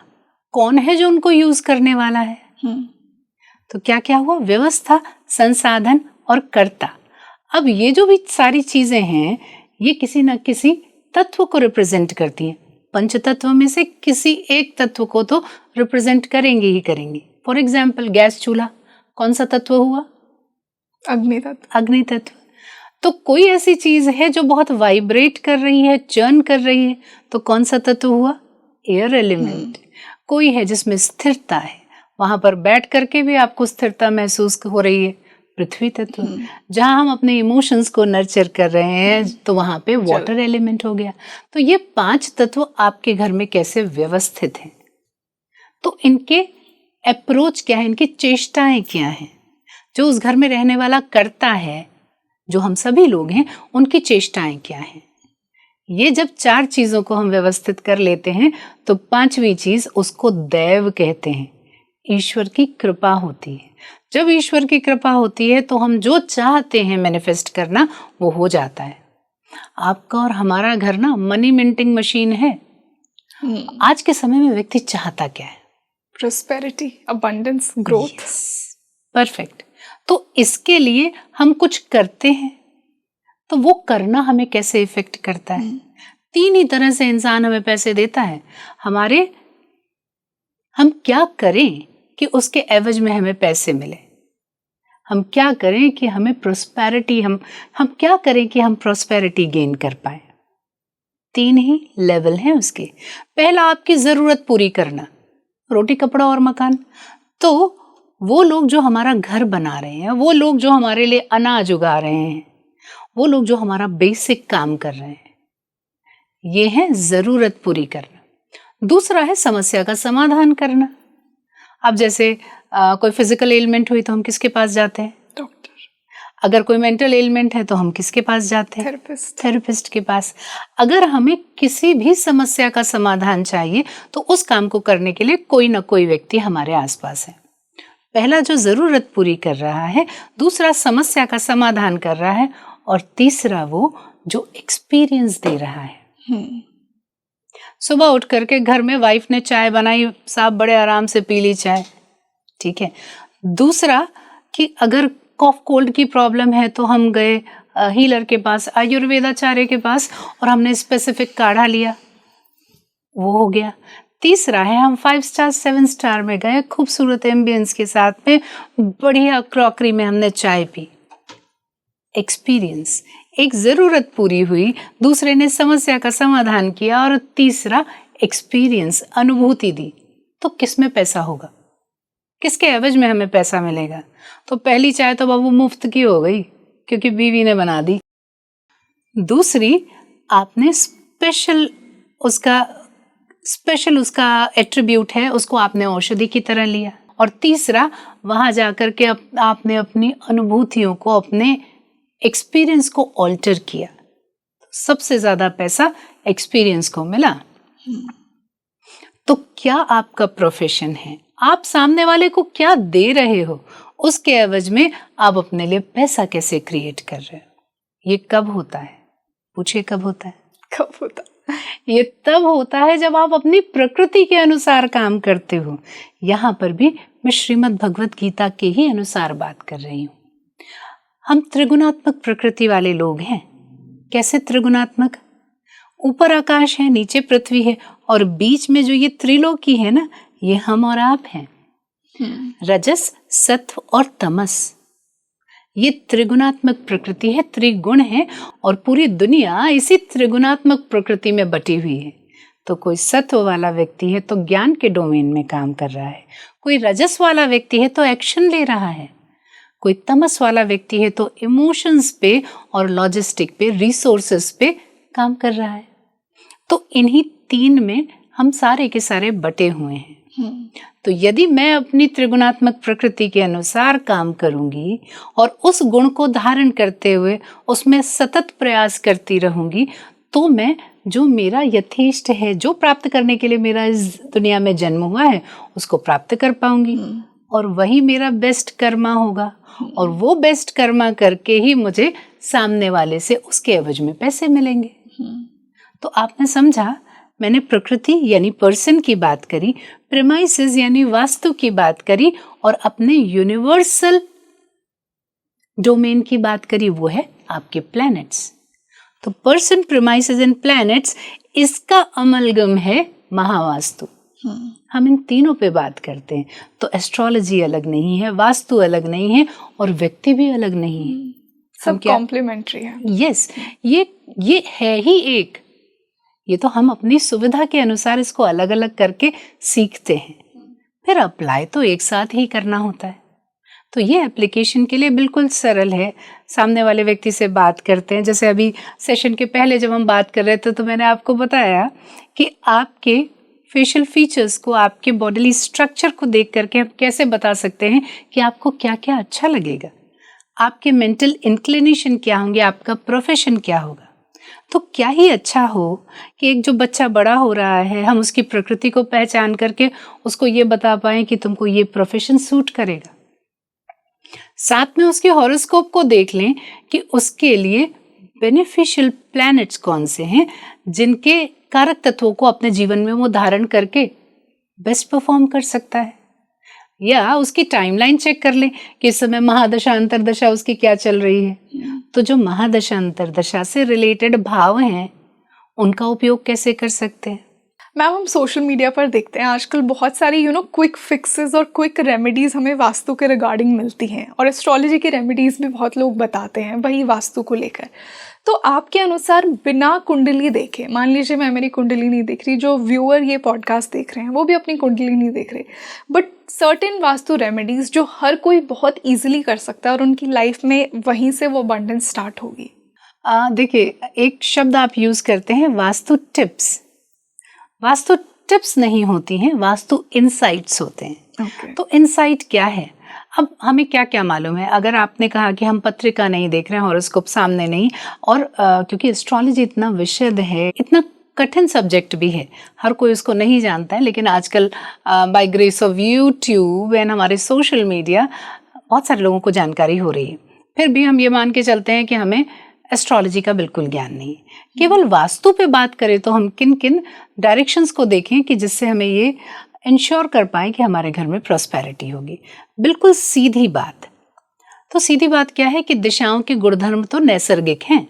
कौन है जो उनको यूज़ करने वाला है। तो क्या क्या हुआ, व्यवस्था, संसाधन और कर्ता। अब ये जो भी सारी चीज़ें हैं ये किसी न किसी तत्व को रिप्रेजेंट करती हैं। पंच तत्व में से किसी एक तत्व को तो रिप्रेजेंट करेंगे ही करेंगे। फॉर एग्जाम्पल गैस चूल्हा कौन सा तत्व हुआ, अग्नि तत्व। अग्नि तत्व। तो कोई ऐसी चीज है जो बहुत वाइब्रेट कर रही है, चर्न कर रही है, तो कौन सा तत्व हुआ, एयर एलिमेंट। कोई है जिसमें स्थिरता है, वहां पर बैठ करके भी आपको स्थिरता महसूस हो रही है, पृथ्वी तत्व। जहां हम अपने इमोशंस को नर्चर कर रहे हैं तो वहां पे वाटर एलिमेंट हो गया। तो ये 5 तत्व आपके घर में कैसे व्यवस्थित हैं, तो इनके अप्रोच क्या है, इनकी चेष्टाएं क्या हैं, जो उस घर में रहने वाला करता है, जो हम सभी लोग हैं, उनकी चेष्टाएं क्या हैं। ये जब 4 चीजों को हम व्यवस्थित कर लेते हैं तो 5वीं चीज, उसको दैव कहते हैं, ईश्वर की कृपा होती है। जब ईश्वर की कृपा होती है तो हम जो चाहते हैं मैनिफेस्ट करना वो हो जाता है। आपका और हमारा घर ना मनी मिंटिंग मशीन है। आज के समय में व्यक्ति चाहता क्या है, प्रोस्पेरिटी, अबंडेंस, ग्रोथ। परफेक्ट। तो इसके लिए हम कुछ करते हैं तो वो करना हमें कैसे इफेक्ट करता है। 3 ही तरह से इंसान हमें पैसे देता है। हम क्या करें कि उसके एवज में हमें पैसे मिले, हम क्या करें कि हमें प्रोस्पेरिटी, हम क्या करें कि हम प्रोस्पेरिटी गेन कर पाए। 3 ही लेवल हैं उसके। पहला आपकी जरूरत पूरी करना, रोटी कपड़ा और मकान। तो वो लोग जो हमारा घर बना रहे हैं, वो लोग जो हमारे लिए अनाज उगा रहे हैं, वो लोग जो हमारा बेसिक काम कर रहे हैं, ये है जरूरत पूरी करना। दूसरा है समस्या का समाधान करना। अब जैसे कोई फिजिकल एलिमेंट हुई तो हम किसके पास जाते हैं, डॉक्टर। अगर कोई मेंटल एलिमेंट है तो हम किसके पास जाते हैं, थेरेपिस्ट के पास। अगर हमें किसी भी समस्या का समाधान चाहिए तो उस काम को करने के लिए कोई ना कोई व्यक्ति हमारे आसपास है। पहला जो जरूरत पूरी कर रहा है, दूसरा समस्या का समाधान कर रहा है, और तीसरा वो जो एक्सपीरियंस दे रहा है। सुबह उठ करके घर में वाइफ ने चाय बनाई, साहब बड़े आराम से पी ली चाय, ठीक है। दूसरा कि अगर कॉफ कोल्ड की प्रॉब्लम है तो हम गए हीलर के पास, आयुर्वेदाचार्य के पास, और हमने स्पेसिफिक काढ़ा लिया, वो हो गया। तीसरा है हम 5 स्टार 7 स्टार में गए, खूबसूरत एम्बियंस के साथ में, बढ़िया क्रॉकरी में हमने चाय पी। एक्सपीरियंस, एक जरूरत पूरी हुई, दूसरे ने समस्या का समाधान किया, और तीसरा एक्सपीरियंस, अनुभूति दी। तो किस में पैसा होगा, किसके एवज में हमें पैसा मिलेगा। तो पहली चाय तो बाबू मुफ्त की हो गई क्योंकि बीवी ने बना दी। दूसरी आपने स्पेशल उसका एट्रीब्यूट है, उसको आपने औषधि की तरह लिया। और तीसरा वहाँ जाकर के आपने अपनी अनुभूतियों को, अपने एक्सपीरियंस को ऑल्टर किया, सबसे ज़्यादा पैसा एक्सपीरियंस को मिला। तो क्या आपका प्रोफेशन है, आप सामने वाले को क्या दे रहे हो, उसके एवज में आप अपने लिए पैसा कैसे क्रिएट कर रहे हो। ये कब होता है? पूछिए कब होता है? कब होता है? ये तब होता है जब आप अपनी प्रकृति के अनुसार काम करते हो। यहाँ पर भी मैं श्रीमद् भगवत गीता के ही अनुसार बात कर रही हूँ। हम त्रिगुणात्मक प्रकृति वाले लोग हैं। कैसे त्रिगुणात्मक? ऊपर आकाश है, नीचे पृथ्वी है, और बीच में जो ये त्रिलोकी है ना, ये हम और आप हैं। रजस, सत्व और तमस, ये त्रिगुणात्मक प्रकृति है, त्रिगुण है, और पूरी दुनिया इसी त्रिगुणात्मक प्रकृति में बटी हुई है। तो कोई सत्व वाला व्यक्ति है तो ज्ञान के डोमेन में काम कर रहा है, कोई रजस वाला व्यक्ति है तो एक्शन ले रहा है, कोई तमस वाला व्यक्ति है तो इमोशंस पे और लॉजिस्टिक पे, रिसोर्सेस पे काम कर रहा है। तो इन्हीं तीन में हम सारे के सारे बटे हुए हैं। तो यदि मैं अपनी त्रिगुणात्मक प्रकृति के अनुसार काम करूंगी और उस गुण को धारण करते हुए उसमें सतत प्रयास करती रहूंगी, तो मैं जो मेरा यथेष्ट है, जो प्राप्त करने के लिए मेरा इस दुनिया में जन्म हुआ है, उसको प्राप्त कर पाऊंगी। और वही मेरा बेस्ट कर्मा होगा, और वो बेस्ट कर्मा करके ही मुझे सामने वाले से उसके एवज में पैसे मिलेंगे। तो आपने समझा, मैंने प्रकृति यानी पर्सन की बात करी, प्रेमाइसेस यानी वास्तु की बात करी, और अपने यूनिवर्सल डोमेन की बात करी, वो है आपके प्लैनेट्स। तो पर्सन, प्रेमाइसेस एंड प्लैनेट्स, इसका अमलगम है महावास्तु। हम इन तीनों पे बात करते हैं। तो एस्ट्रोलॉजी अलग नहीं है, वास्तु अलग नहीं है, और व्यक्ति भी अलग नहीं है, सब कॉम्प्लीमेंट्री है। यस, ये है ही एक। ये तो हम अपनी सुविधा के अनुसार इसको अलग अलग करके सीखते हैं, फिर अप्लाई तो एक साथ ही करना होता है। तो ये एप्लीकेशन के लिए बिल्कुल सरल है। सामने वाले व्यक्ति से बात करते हैं, जैसे अभी सेशन के पहले जब हम बात कर रहे थे तो मैंने आपको बताया कि आपके फेशियल फीचर्स को, आपके बॉडीली स्ट्रक्चर को देख करके हम कैसे बता सकते हैं कि आपको क्या क्या अच्छा लगेगा, आपके मेंटल इंक्लिनेशन क्या होंगे, आपका प्रोफेशन क्या होगा। तो क्या ही अच्छा हो कि एक जो बच्चा बड़ा हो रहा है, हम उसकी प्रकृति को पहचान करके उसको ये बता पाएं कि तुमको ये प्रोफेशन सूट करेगा। साथ में उसके हॉरोस्कोप को देख लें कि उसके लिए बेनिफिशियल प्लैनेट्स कौन से हैं, जिनके कारक तत्वों को अपने जीवन में वो धारण करके बेस्ट परफॉर्म कर सकता है। या उसकी टाइमलाइन चेक कर लें कि इस समय महादशा अंतरदशा उसकी क्या चल रही है। तो जो महादशा अंतरदशा से रिलेटेड भाव हैं, उनका उपयोग कैसे कर सकते हैं। मैम, हम सोशल मीडिया पर देखते हैं आजकल बहुत सारी क्विक फिक्सेस और क्विक रेमेडीज़ हमें वास्तु के रिगार्डिंग मिलती हैं, और एस्ट्रोलॉजी की रेमेडीज़ भी बहुत लोग बताते हैं वही वास्तु को लेकर। तो आपके अनुसार बिना कुंडली देखे, मान लीजिए मैं मेरी कुंडली नहीं देख रही, जो व्यूअर ये पॉडकास्ट देख रहे हैं वो भी अपनी कुंडली नहीं देख रहे, बट सर्टेन वास्तु रेमेडीज़ जो हर कोई बहुत ईजिली कर सकता है और उनकी लाइफ में वहीं से वो अबंडेंस स्टार्ट होगी। देखिए, एक शब्द आप यूज़ करते हैं वास्तु टिप्स। वास्तु टिप्स नहीं होती हैं, वास्तु इंसाइट्स होते हैं। तो इंसाइट क्या है? अब हमें क्या क्या मालूम है? अगर आपने कहा कि हम पत्रिका नहीं देख रहे हैं, हॉरोस्कोप सामने नहीं, और क्योंकि एस्ट्रोलॉजी इतना विशद है, इतना कठिन सब्जेक्ट भी है, हर कोई उसको नहीं जानता है, लेकिन आजकल by grace of YouTube and हमारे सोशल मीडिया बहुत सारे लोगों को जानकारी हो रही है। फिर भी हम ये मान के चलते हैं कि हमें एस्ट्रोलॉजी का बिल्कुल ज्ञान नहीं। केवल वास्तु पे बात करें तो हम किन किन डायरेक्शंस को देखें कि जिससे हमें ये इंश्योर कर पाएं कि हमारे घर में प्रॉस्पेरिटी होगी। बिल्कुल सीधी बात। तो सीधी बात क्या है कि दिशाओं के गुणधर्म तो नैसर्गिक हैं।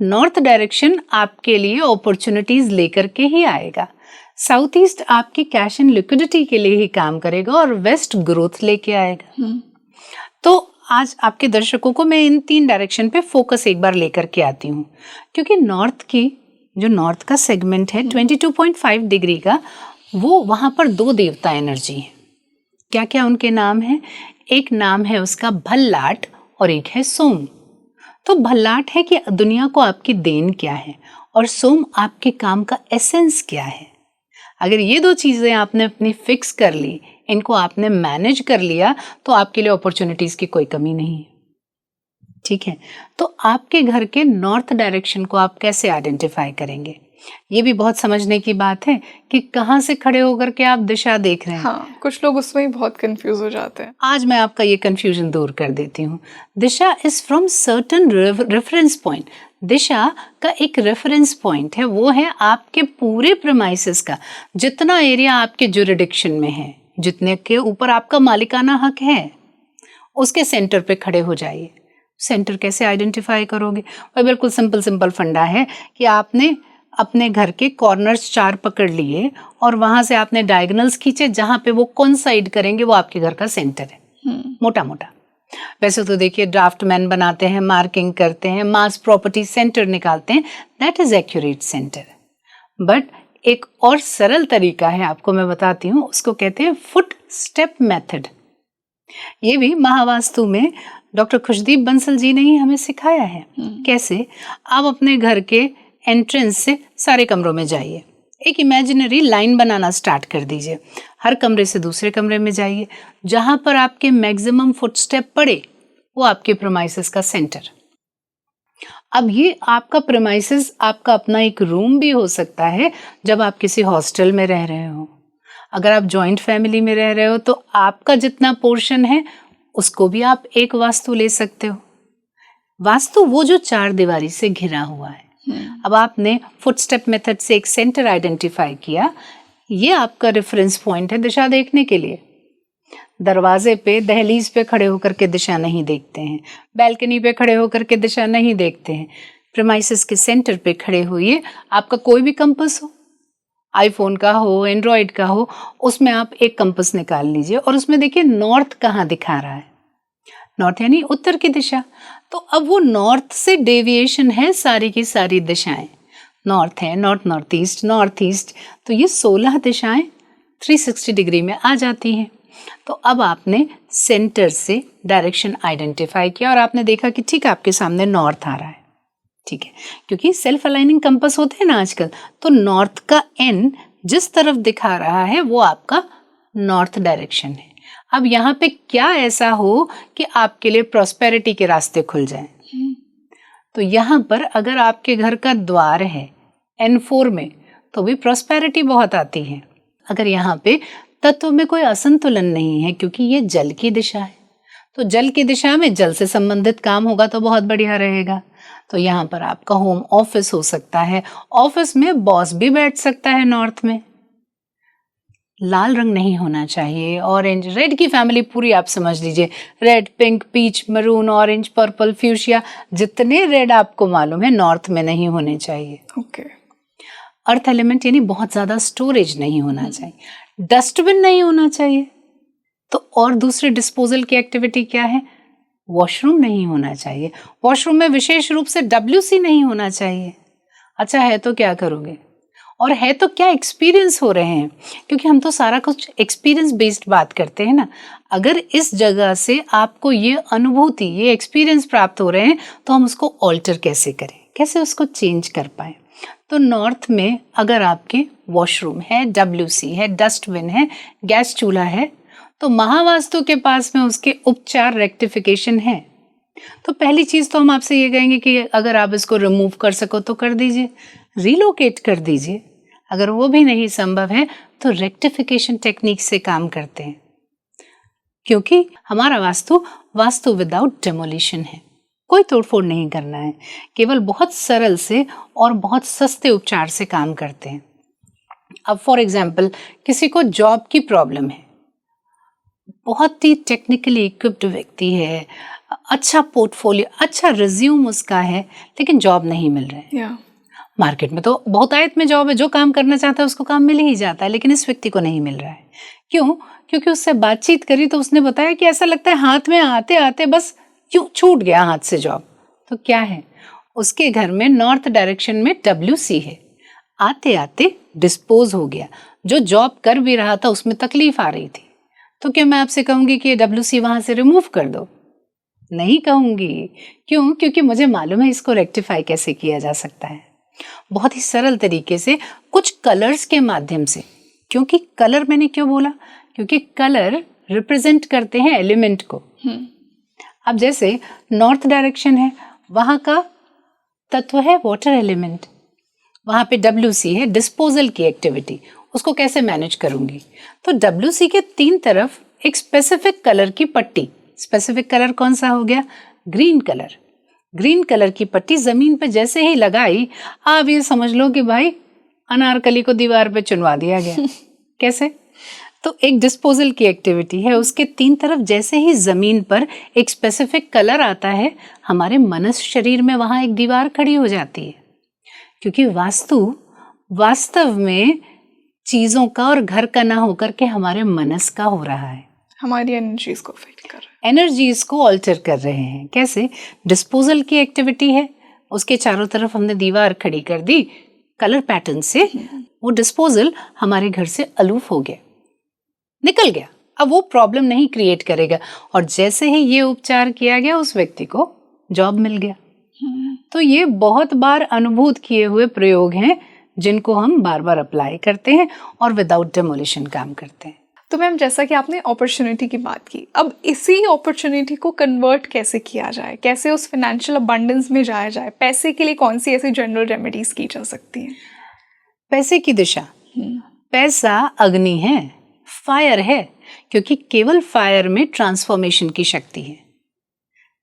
नॉर्थ डायरेक्शन आपके लिए अपॉर्चुनिटीज लेकर के ही आएगा, साउथ ईस्ट आपकी कैश एंड लिक्विडिटी के लिए ही काम करेगा, और वेस्ट ग्रोथ लेके आएगा। तो आज आपके दर्शकों को मैं इन 3 डायरेक्शन पे फोकस एक बार लेकर के आती हूँ, क्योंकि नॉर्थ का सेगमेंट है 22.5 डिग्री का, वो वहाँ पर 2 देवता एनर्जी है। क्या क्या उनके नाम हैं? एक नाम है उसका भल्लाट और एक है सोम। तो भल्लाट है कि दुनिया को आपकी देन क्या है, और सोम आपके काम का एसेंस क्या है। अगर ये 2 चीज़ें आपने अपनी फिक्स कर ली इनको आपने मैनेज कर लिया तो आपके लिए अपॉर्चुनिटीज़ की कोई कमी नहीं है। ठीक है, तो आपके घर के नॉर्थ डायरेक्शन को आप कैसे आइडेंटिफाई करेंगे? ये भी बहुत समझने की बात है कि कहाँ से खड़े होकर के आप दिशा देख रहे हैं। हाँ, कुछ लोग उसमें ही बहुत कंफ्यूज हो जाते हैं। आज मैं आपका ये कंफ्यूजन दूर कर देती हूँ। दिशा is from certain reference point. दिशा का एक रेफरेंस पॉइंट है, वो है आपके पूरे प्रेमाइसेस का, जितना एरिया आपके जुरिडिक्शन में है, जितने के ऊपर आपका मालिकाना हक है, उसके सेंटर पे खड़े हो जाइए। सेंटर कैसे आइडेंटिफाई करोगे? वह बिल्कुल सिंपल फंडा है कि आपने अपने घर के कॉर्नर्स 4 पकड़ लिए और वहां से आपने डायगोनल्स खींचे, जहां पे वो कोइंसाइड करेंगे वो आपके घर का सेंटर है। मोटा मोटा वैसे तो देखिए ड्राफ्टमैन बनाते हैं, मार्किंग करते हैं, मास प्रॉपर्टी सेंटर निकालते हैं, that is accurate centre. But एक और सरल तरीका है, आपको मैं बताती हूँ, उसको कहते हैं फुट स्टेप मेथड। ये भी महावास्तु में डॉक्टर खुशदीप बंसल जी ने ही हमें सिखाया है। कैसे? आप अपने घर के एंट्रेंस से सारे कमरों में जाइए, एक इमेजिनरी लाइन बनाना स्टार्ट कर दीजिए, हर कमरे से दूसरे कमरे में जाइए, जहां पर आपके मैक्सिमम फुटस्टेप पड़े वो आपके प्रेमाइसेस का सेंटर। अब ये आपका प्रेमाइसेस आपका अपना एक रूम भी हो सकता है जब आप किसी हॉस्टल में रह रहे हो। अगर आप जॉइंट फैमिली में रह रहे हो तो आपका जितना पोर्शन है उसको भी आप एक वास्तु ले सकते हो। वास्तु वो जो 4 दीवारी से घिरा हुआ है। अब आपने फुटस्टेप मेथड से एक सेंटर आइडेंटिफाई किया, ये आपका रेफरेंस पॉइंट है दिशा देखने के लिए। दरवाजे पे, दहलीज पे खड़े होकर के दिशा नहीं देखते हैं, बैल्कनी पे खड़े होकर के दिशा नहीं देखते हैं। प्रेमाइसेस के सेंटर पे खड़े होइए। आपका कोई भी कंपास हो, आईफोन का हो, एंड्रॉयड का हो, उसमें आप एक कंपास निकाल लीजिए और उसमें देखिए नॉर्थ कहाँ दिखा रहा है। नॉर्थ यानी उत्तर की दिशा। तो अब वो नॉर्थ से डेविएशन है सारी की सारी दिशाएं। नॉर्थ है, नॉर्थ ईस्ट, तो ये 16 दिशाएं 360 डिग्री में आ जाती हैं। तो अब आपने सेंटर से डायरेक्शन आइडेंटिफाई किया और आपने देखा कि ठीक है, आपके सामने नॉर्थ आ रहा है। ठीक है, क्योंकि सेल्फ अलाइनिंग कंपास होते हैं ना आजकल, तो नॉर्थ का एन जिस तरफ दिखा रहा है वो आपका नॉर्थ डायरेक्शन है। अब यहाँ पे क्या ऐसा हो कि आपके लिए प्रॉस्पेरिटी के रास्ते खुल जाएं? तो यहाँ पर अगर आपके घर का द्वार है N4 में तो भी प्रॉस्पेरिटी बहुत आती है। अगर यहाँ पे तत्व में कोई असंतुलन नहीं है, क्योंकि ये जल की दिशा है, तो जल की दिशा में जल से संबंधित काम होगा तो बहुत बढ़िया रहेगा। तो यहाँ पर आपका होम ऑफिस हो सकता है, ऑफिस में बॉस भी बैठ सकता है नॉर्थ में। लाल रंग नहीं होना चाहिए, ऑरेंज, रेड की फैमिली पूरी आप समझ लीजिए, red, pink, peach, maroon, orange, purple, fuchsia, जितने रेड आपको मालूम है नॉर्थ में नहीं होने चाहिए। ओके। अर्थ एलिमेंट यानी बहुत ज्यादा स्टोरेज नहीं होना चाहिए, डस्टबिन नहीं होना चाहिए। तो और दूसरे डिस्पोजल की एक्टिविटी क्या है? वॉशरूम नहीं होना चाहिए, वॉशरूम में विशेष रूप से WC नहीं होना चाहिए। अच्छा है तो क्या करोगे, और है तो क्या एक्सपीरियंस हो रहे हैं, क्योंकि हम तो सारा कुछ एक्सपीरियंस बेस्ड बात करते हैं ना। अगर इस जगह से आपको ये अनुभूति, ये एक्सपीरियंस प्राप्त हो रहे हैं तो हम उसको ऑल्टर कैसे करें, कैसे उसको चेंज कर पाए। तो नॉर्थ में अगर आपके वॉशरूम है, WC है, डस्टबिन है, गैस चूल्हा है, तो महावास्तु के पास में उसके उपचार, रेक्टिफिकेशन है। तो पहली चीज तो हम आपसे ये कहेंगे कि अगर आप इसको रिमूव कर सको तो कर दीजिए, रिलोकेट कर दीजिए। अगर वो भी नहीं संभव है तो रेक्टिफिकेशन टेक्निक से काम करते हैं, क्योंकि हमारा वास्तु विदाउट डेमोलिशन है। कोई तोड़फोड़ नहीं करना है, केवल बहुत सरल से और बहुत सस्ते उपचार से काम करते हैं। अब फॉर एग्जाम्पल किसी को जॉब की प्रॉब्लम है, बहुत ही टेक्निकली इक्विप्ड व्यक्ति है, अच्छा पोर्टफोलियो, अच्छा रिज्यूम उसका है, लेकिन जॉब नहीं मिल रहा है। मार्केट में तो बहुत आयत में जॉब है, जो काम करना चाहता है उसको काम मिल ही जाता है, लेकिन इस व्यक्ति को नहीं मिल रहा है। क्यों? क्योंकि उससे बातचीत करी तो उसने बताया कि ऐसा लगता है हाथ में आते आते बस यूं छूट गया हाथ से जॉब। तो क्या है, उसके घर में नॉर्थ डायरेक्शन में WC है, आते आते डिस्पोज हो गया। जो जॉब कर भी रहा था उसमें तकलीफ आ रही थी, तो क्या मैं आपसे कहूंगी कि WC वहां से रिमूव कर दो? नहीं कहूंगी। क्यों? क्योंकि मुझे मालूम है इसको रेक्टिफाई कैसे किया जा सकता है, बहुत ही सरल तरीके से, कुछ कलर्स के माध्यम से। क्योंकि कलर मैंने क्यों बोला? क्योंकि कलर रिप्रेजेंट करते हैं एलिमेंट को। अब जैसे नॉर्थ डायरेक्शन है, वहाँ का तत्व है वाटर एलिमेंट, वहाँ पे WC है डिस्पोजल की एक्टिविटी, उसको कैसे मैनेज करूँगी? तो WC के 3 तरफ एक स्पेसिफिक कलर की पट्टी, स्पेसिफिक कलर कौन सा हो गया? Green colour. ग्रीन कलर की पट्टी ज़मीन पे जैसे ही लगाई, आप ये समझ लो कि भाई अनारकली को दीवार पे चुनवा दिया गया। कैसे? तो एक डिस्पोजल की एक्टिविटी है, उसके 3 तरफ जैसे ही ज़मीन पर एक स्पेसिफिक कलर आता है, हमारे मनुष्य शरीर में वहाँ एक दीवार खड़ी हो जाती है, क्योंकि वास्तु वास्तव में चीज़ों का और घर का ना होकर के हमारे मनस का हो रहा है, हमारी एनर्जीज को अफेक्ट कर रहा है, एनर्जीज को ऑल्टर कर रहे हैं। कैसे? डिस्पोजल की एक्टिविटी है, उसके चारों तरफ हमने दीवार खड़ी कर दी कलर पैटर्न से, वो डिस्पोजल हमारे घर से अलूफ हो गया, निकल गया, अब वो प्रॉब्लम नहीं क्रिएट करेगा। और जैसे ही ये उपचार किया गया, उस व्यक्ति को जॉब मिल गया। तो ये बहुत बार अनुभूत किए हुए प्रयोग हैं, जिनको हम बार बार अप्लाई करते हैं और विदाउट डेमोलिशन काम करते हैं। तो मैम, जैसा कि आपने अपॉर्चुनिटी की बात की, अब इसी अपॉर्चुनिटी को कन्वर्ट कैसे किया जाए, कैसे उस फाइनेंशियल अबंडेंस में जाया जाए? पैसे के लिए कौन सी ऐसी जनरल रेमेडीज की जा सकती हैं? पैसे की दिशा, पैसा अग्नि है, फायर है, क्योंकि केवल फायर में ट्रांसफॉर्मेशन की शक्ति है।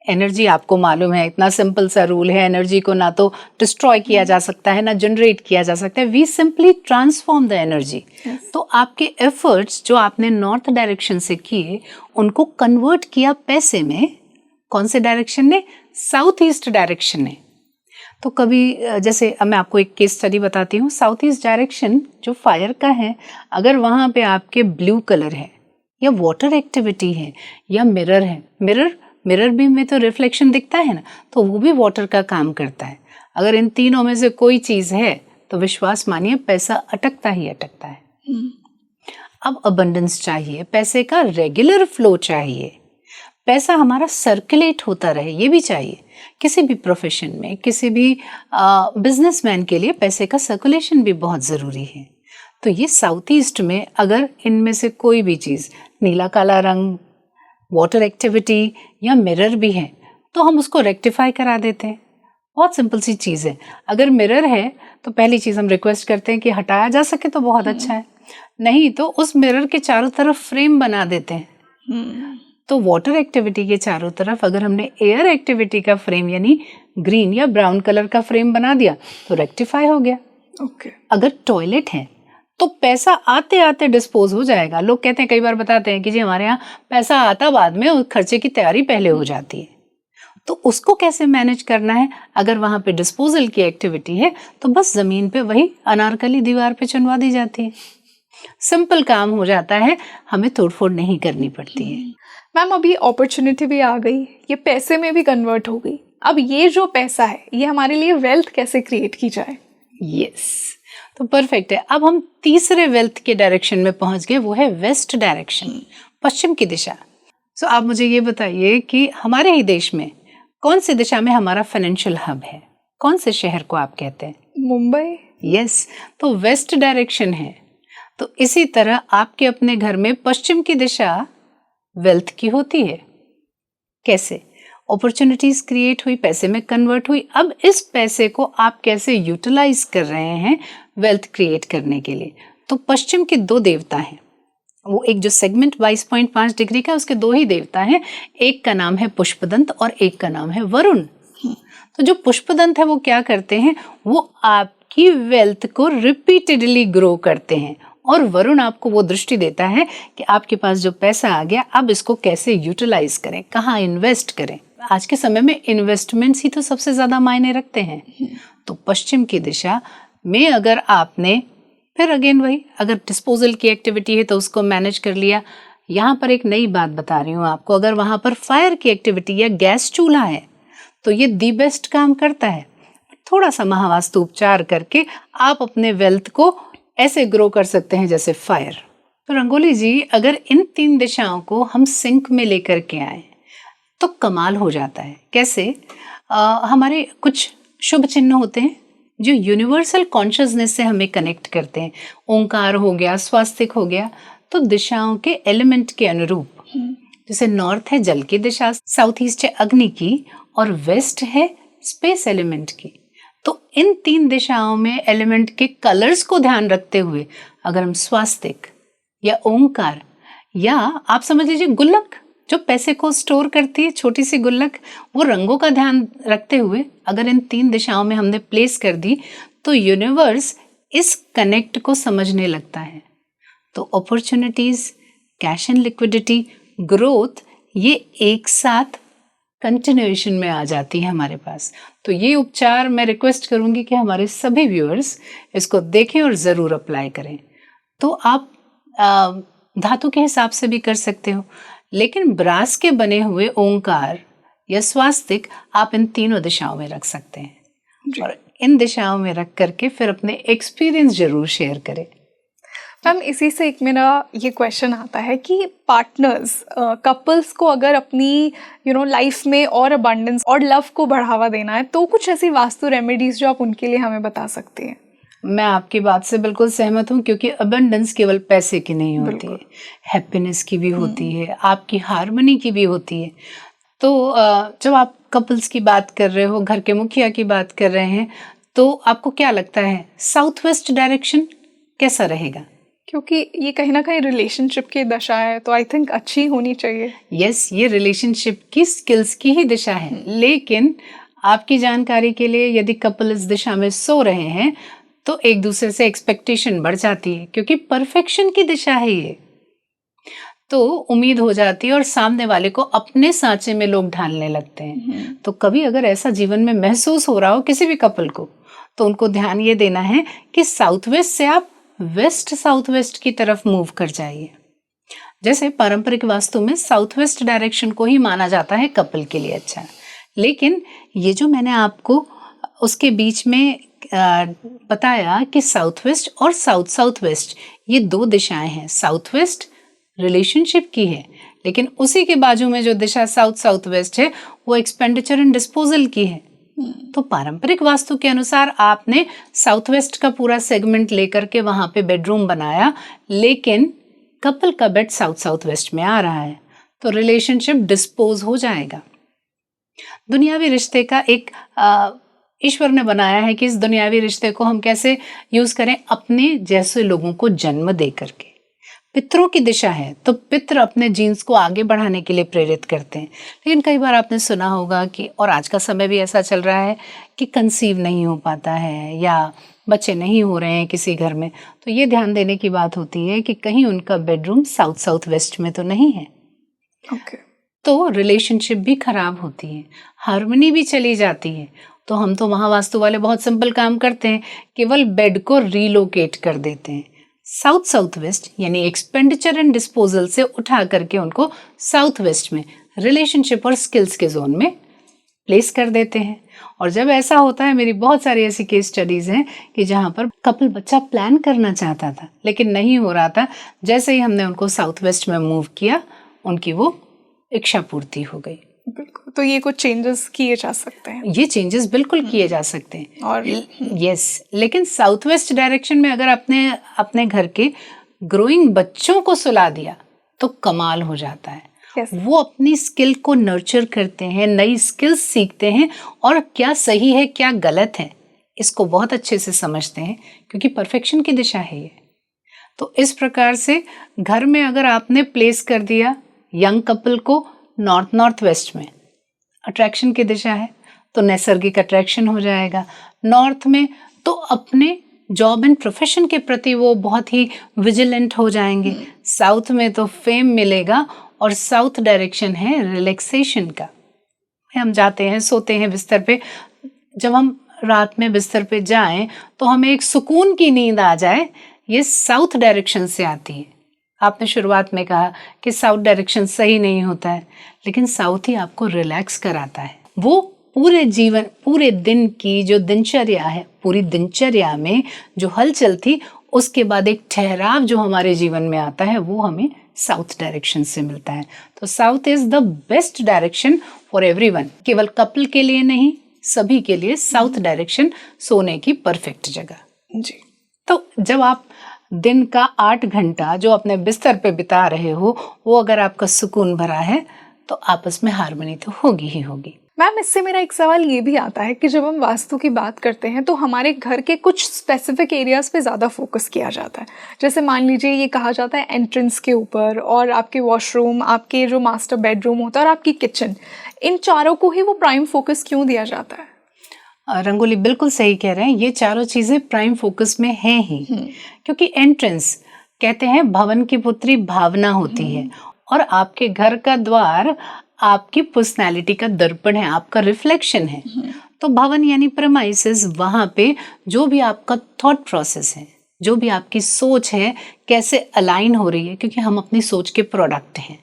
एनर्जी आपको मालूम है, इतना सिंपल सा रूल है, एनर्जी को ना तो डिस्ट्रॉय किया जा सकता है, ना जनरेट किया जा सकता है, we simply transform the energy. तो आपके एफर्ट्स जो आपने नॉर्थ डायरेक्शन से किए, उनको कन्वर्ट किया पैसे में, कौन से डायरेक्शन ने? साउथ ईस्ट डायरेक्शन ने। तो कभी जैसे अब मैं आपको एक केस स्टडी बताती हूँ। साउथ ईस्ट डायरेक्शन जो फायर का है, अगर वहाँ पे आपके ब्लू कलर है या वाटर एक्टिविटी है या मिरर है, मिरर भी में तो रिफ्लेक्शन दिखता है ना, तो वो भी वाटर का काम करता है। अगर इन तीनों में से कोई चीज़ है तो विश्वास मानिए पैसा अटकता ही अटकता है। अब अबंडेंस चाहिए, पैसे का रेगुलर फ्लो चाहिए, पैसा हमारा सर्कुलेट होता रहे, ये भी चाहिए। किसी भी प्रोफेशन में, किसी भी बिजनेसमैन के लिए पैसे का सर्कुलेशन भी बहुत ज़रूरी है। तो ये साउथ ईस्ट में अगर इनमें से कोई भी चीज़, नीला काला रंग, वाटर एक्टिविटी या मिरर भी है, तो हम उसको रेक्टिफाई करा देते हैं। बहुत सिंपल सी चीज़ है। अगर मिरर है तो पहली चीज़ हम रिक्वेस्ट करते हैं कि हटाया जा सके तो बहुत अच्छा है, नहीं तो उस मिरर के चारों तरफ फ्रेम बना देते हैं। तो वाटर एक्टिविटी के चारों तरफ अगर हमने एयर एक्टिविटी का फ्रेम यानी ग्रीन या ब्राउन कलर का फ्रेम बना दिया तो रेक्टिफाई हो गया। अगर टॉयलेट है तो पैसा आते आते डिस्पोज हो जाएगा। लोग कहते हैं, कई बार बताते हैं कि जी हमारे यहाँ पैसा आता बाद में और खर्चे की तैयारी पहले हो जाती है। तो उसको कैसे मैनेज करना है? अगर वहाँ पे डिस्पोजल की एक्टिविटी है तो बस ज़मीन पे वही अनारकली दीवार पे चुनवा दी जाती है। सिंपल काम हो जाता है, हमें तोड़फोड़ नहीं करनी पड़ती है। मैम, अभी अपॉर्चुनिटी भी आ गई, ये पैसे में भी कन्वर्ट हो गई। अब ये जो पैसा है, ये हमारे लिए वेल्थ कैसे क्रिएट की जाए? यस, तो परफेक्ट है। अब हम तीसरे वेल्थ के डायरेक्शन में पहुंच गए, वो है वेस्ट डायरेक्शन, पश्चिम की दिशा। सो आप मुझे ये बताइए कि हमारे ही देश में कौन सी दिशा में हमारा फाइनेंशियल हब है? कौन से शहर को आप कहते हैं? मुंबई। यस, तो वेस्ट डायरेक्शन है। तो इसी तरह आपके अपने घर में पश्चिम की दिशा वेल्थ की होती है। कैसे? अपॉर्चुनिटीज क्रिएट हुई, पैसे में कन्वर्ट हुई। अब इस पैसे को आप कैसे यूटिलाइज कर रहे हैं वेल्थ क्रिएट करने के लिए? तो पश्चिम के 2 देवता हैं, वो एक जो सेगमेंट 22.5 डिग्री का, उसके 2 ही देवता हैं। एक का नाम है पुष्पदंत और एक का नाम है वरुण। तो जो पुष्पदंत है वो क्या करते हैं? वो आपकी वेल्थ को रिपीटेडली ग्रो करते हैं, और वरुण आपको वो दृष्टि देता है कि आपके पास जो पैसा आ गया, अब इसको कैसे यूटिलाइज करें, कहाँ इन्वेस्ट करें। आज के समय में इन्वेस्टमेंट्स ही तो सबसे ज़्यादा मायने रखते हैं। तो पश्चिम की दिशा में अगर आपने, फिर अगेन वही, अगर डिस्पोजल की एक्टिविटी है तो उसको मैनेज कर लिया। यहाँ पर एक नई बात बता रही हूँ आपको, अगर वहाँ पर फायर की एक्टिविटी या गैस चूल्हा है तो ये दी बेस्ट काम करता है। थोड़ा सा महावास्तु उपचार करके आप अपने वेल्थ को ऐसे ग्रो कर सकते हैं जैसे फायर। तो रंगोली जी, अगर इन 3 दिशाओं को हम सिंक में लेकर के आए तो कमाल हो जाता है। कैसे? हमारे कुछ शुभ चिन्ह होते हैं जो यूनिवर्सल कॉन्शियसनेस से हमें कनेक्ट करते हैं। ओंकार हो गया, स्वास्तिक हो गया। तो दिशाओं के एलिमेंट के अनुरूप, जैसे नॉर्थ है जल की दिशा, साउथ ईस्ट है अग्नि की, और वेस्ट है स्पेस एलिमेंट की। तो इन 3 दिशाओं में एलिमेंट के कलर्स को ध्यान रखते हुए अगर हम स्वास्तिक या ओंकार, या आप समझ लीजिए गुल्लक जो पैसे को स्टोर करती है, छोटी सी गुल्लक, वो रंगों का ध्यान रखते हुए अगर इन 3 दिशाओं में हमने प्लेस कर दी तो यूनिवर्स इस कनेक्ट को समझने लगता है। तो opportunities, cash and liquidity, growth, ये एक साथ कंटिन्यूएशन में आ जाती है हमारे पास। तो ये उपचार मैं रिक्वेस्ट करूंगी कि हमारे सभी व्यूअर्स इसको देखें और ज़रूर अप्लाई करें। तो आप धातु के हिसाब से भी कर सकते हो, लेकिन ब्रास के बने हुए ओंकार या स्वास्तिक आप इन तीनों दिशाओं में रख सकते हैं, और इन दिशाओं में रख करके फिर अपने एक्सपीरियंस जरूर शेयर करें। मैम, इसी से एक मेरा ये क्वेश्चन आता है कि पार्टनर्स, कपल्स को अगर अपनी लाइफ में और अबंडेंस और लव को बढ़ावा देना है तो कुछ ऐसी वास्तु रेमेडीज जो आप उनके लिए हमें बता सकती हैं। मैं आपकी बात से बिल्कुल सहमत हूँ, क्योंकि अबंडेंस केवल पैसे की नहीं होती है, हैप्पीनेस की भी होती है, आपकी हार्मनी की भी होती है। तो जब आप कपल्स की बात कर रहे हो, घर के मुखिया की बात कर रहे हैं, तो आपको क्या लगता है साउथ वेस्ट डायरेक्शन कैसा रहेगा? क्योंकि ये कहीं ना कहीं रिलेशनशिप की दशा है, तो आई थिंक अच्छी होनी चाहिए। यस, ये रिलेशनशिप की स्किल्स की ही दिशा है, लेकिन आपकी जानकारी के लिए यदि कपल इस दिशा में सो रहे हैं तो एक दूसरे से एक्सपेक्टेशन बढ़ जाती है, क्योंकि परफेक्शन की दिशा है ये। तो उम्मीद हो जाती है और सामने वाले को अपने सांचे में लोग ढालने लगते हैं। तो कभी अगर ऐसा जीवन में महसूस हो रहा हो किसी भी कपल को, तो उनको ध्यान ये देना है कि साउथ वेस्ट से आप वेस्ट साउथ वेस्ट की तरफ मूव कर जाइए। जैसे पारंपरिक वास्तु में साउथ वेस्ट डायरेक्शन को ही माना जाता है कपल के लिए अच्छा, लेकिन ये जो मैंने आपको उसके बीच में बताया कि साउथ वेस्ट और साउथ साउथ वेस्ट ये 2 दिशाएं हैं। साउथ वेस्ट रिलेशनशिप की है, लेकिन उसी के बाजू में जो दिशा साउथ साउथ वेस्ट है वो एक्सपेंडिचर एंड डिस्पोजल की है। तो पारंपरिक वास्तु के अनुसार आपने साउथ वेस्ट का पूरा सेगमेंट लेकर के वहां पे बेडरूम बनाया, लेकिन कपल का बेड साउथ साउथ वेस्ट में आ रहा है, तो रिलेशनशिप डिस्पोज हो जाएगा। दुनियावी रिश्ते का एक ईश्वर ने बनाया है कि इस दुनियावी रिश्ते को हम कैसे यूज करें, अपने जैसे लोगों को जन्म दे करके। पितरों की दिशा है, तो पितर अपने जीन्स को आगे बढ़ाने के लिए प्रेरित करते हैं, लेकिन कई बार आपने सुना होगा कि, और आज का समय भी ऐसा चल रहा है कि कंसीव नहीं हो पाता है या बच्चे नहीं हो रहे हैं किसी घर में, तो ये ध्यान देने की बात होती है कि कहीं उनका बेडरूम साउथ साउथ वेस्ट में तो नहीं है। तो रिलेशनशिप भी खराब होती है, हार्मनी भी चली जाती है। तो हम तो महावास्तु वाले बहुत सिंपल काम करते हैं, केवल बेड को रीलोकेट कर देते हैं, साउथ साउथ वेस्ट यानी एक्सपेंडिचर एंड डिस्पोजल से उठा करके उनको साउथ वेस्ट में रिलेशनशिप और स्किल्स के जोन में प्लेस कर देते हैं। और जब ऐसा होता है, मेरी बहुत सारी ऐसी केस स्टडीज हैं कि जहाँ पर कपल बच्चा प्लान करना चाहता था लेकिन नहीं हो रहा था, जैसे ही हमने उनको साउथ वेस्ट में मूव किया उनकी वो इच्छा पूर्ति हो गई। बिल्कुल, तो ये कुछ चेंजेस किए जा सकते हैं, ये चेंजेस बिल्कुल किए जा सकते हैं। और यस, लेकिन साउथ वेस्ट डायरेक्शन में अगर अपने घर के ग्रोइंग बच्चों को सुला दिया तो कमाल हो जाता है। वो अपनी स्किल को नर्चर करते हैं, नई स्किल्स सीखते हैं, और क्या सही है क्या गलत है इसको बहुत अच्छे से समझते हैं, क्योंकि परफेक्शन की दिशा है ये। तो इस प्रकार से घर में अगर आपने प्लेस कर दिया यंग कपल को नॉर्थ वेस्ट में, अट्रैक्शन की दिशा है तो नैसर्गिक अट्रैक्शन हो जाएगा। नॉर्थ में तो अपने जॉब एंड प्रोफेशन के प्रति वो बहुत ही विजिलेंट हो जाएंगे। साउथ में तो फेम मिलेगा, और साउथ डायरेक्शन है रिलैक्सेशन का। हम जाते हैं, सोते हैं बिस्तर पे, जब हम रात में बिस्तर पे जाएं तो हमें एक सुकून की नींद आ जाए, ये साउथ डायरेक्शन से आती है। आपने शुरुआत में कहा कि साउथ डायरेक्शन सही नहीं होता है, लेकिन साउथ ही आपको रिलैक्स कराता है। वो पूरे जीवन, पूरे दिन की जो दिनचर्या है, पूरी दिनचर्या में जो हलचल थी, उसके बाद एक ठहराव जो हमारे जीवन में आता है, वो हमें साउथ डायरेक्शन से मिलता है। तो south is the best direction for everyone, केवल कपल के लिए नहीं, सभी के लिए साउथ डायरेक्शन सोने की परफेक्ट जगह जी। तो जब आप दिन का 8 घंटा जो अपने बिस्तर पे बिता रहे हो, वो अगर आपका सुकून भरा है तो आपस में हार्मनी तो होगी ही होगी। मैम, इससे मेरा एक सवाल ये भी आता है कि जब हम वास्तु की बात करते हैं तो हमारे घर के कुछ स्पेसिफिक एरियाज पे ज़्यादा फोकस किया जाता है। जैसे मान लीजिए ये कहा जाता है एंट्रेंस के ऊपर, और आपके वॉशरूम, आपके जो मास्टर बेडरूम होता है और आपकी किचन, इन चारों को ही वो प्राइम फोकस क्यों दिया जाता है? रंगोली बिल्कुल सही कह रहे हैं, ये चारों चीजें प्राइम फोकस में हैं ही। क्योंकि एंट्रेंस, कहते हैं भवन की पुत्री भावना होती है, और आपके घर का द्वार आपकी पर्सनैलिटी का दर्पण है, आपका रिफ्लेक्शन है। तो भवन यानी प्रेमाइसेस, वहां पे जो भी आपका थॉट प्रोसेस है, जो भी आपकी सोच है, कैसे अलाइन हो रही है, क्योंकि हम अपनी सोच के प्रोडक्ट हैं।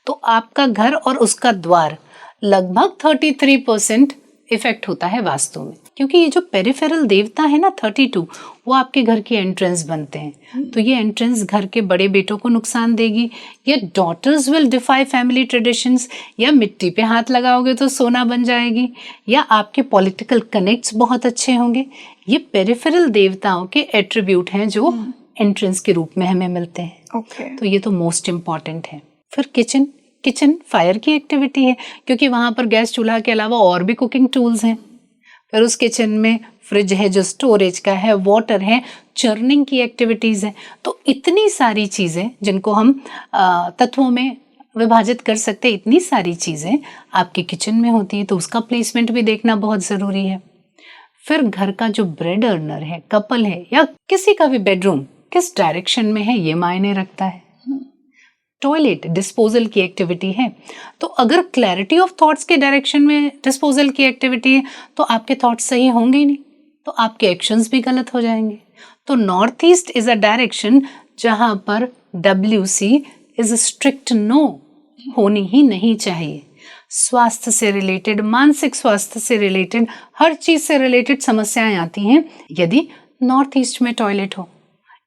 तो आपका घर और उसका द्वार लगभग 33% इफेक्ट होता है वास्तु में। क्योंकि ये जो पेरिफेरल देवता है ना 32, वो आपके घर की एंट्रेंस बनते हैं। तो ये एंट्रेंस घर के बड़े बेटों को नुकसान देगी, या daughters will defy family traditions, या मिट्टी पे हाथ लगाओगे तो सोना बन जाएगी, या आपके पॉलिटिकल कनेक्ट्स बहुत अच्छे होंगे। ये पेरिफेरल देवताओं के एट्रीब्यूट हैं जो एंट्रेंस के रूप में हमें मिलते हैं। तो ये तो मोस्ट इम्पॉर्टेंट है। फिर किचन फायर की एक्टिविटी है, क्योंकि वहां पर गैस चूल्हा के अलावा और भी कुकिंग टूल्स हैं। फिर उस किचन में फ्रिज है जो स्टोरेज का है, वाटर है, चर्निंग की एक्टिविटीज है। तो इतनी सारी चीजें जिनको हम तत्वों में विभाजित कर सकते हैं, इतनी सारी चीजें आपके किचन में होती है। तो उसका प्लेसमेंट भी देखना बहुत जरूरी है। फिर घर का जो ब्रेड अर्नर है, कपल है, या किसी का भी बेडरूम किस डायरेक्शन में है, ये मायने रखता है। टॉयलेट डिस्पोजल की एक्टिविटी है, तो अगर क्लैरिटी ऑफ थॉट्स के डायरेक्शन में डिस्पोजल की एक्टिविटी है तो आपके थॉट्स सही होंगे ही नहीं, तो आपके एक्शंस भी गलत हो जाएंगे। तो north east is a direction जहां पर WC इज स्ट्रिक्ट नो, होनी ही नहीं चाहिए। स्वास्थ्य से रिलेटेड, मानसिक स्वास्थ्य से रिलेटेड, हर चीज से रिलेटेड समस्याएं आती हैं यदि नॉर्थ ईस्ट में टॉयलेट हो।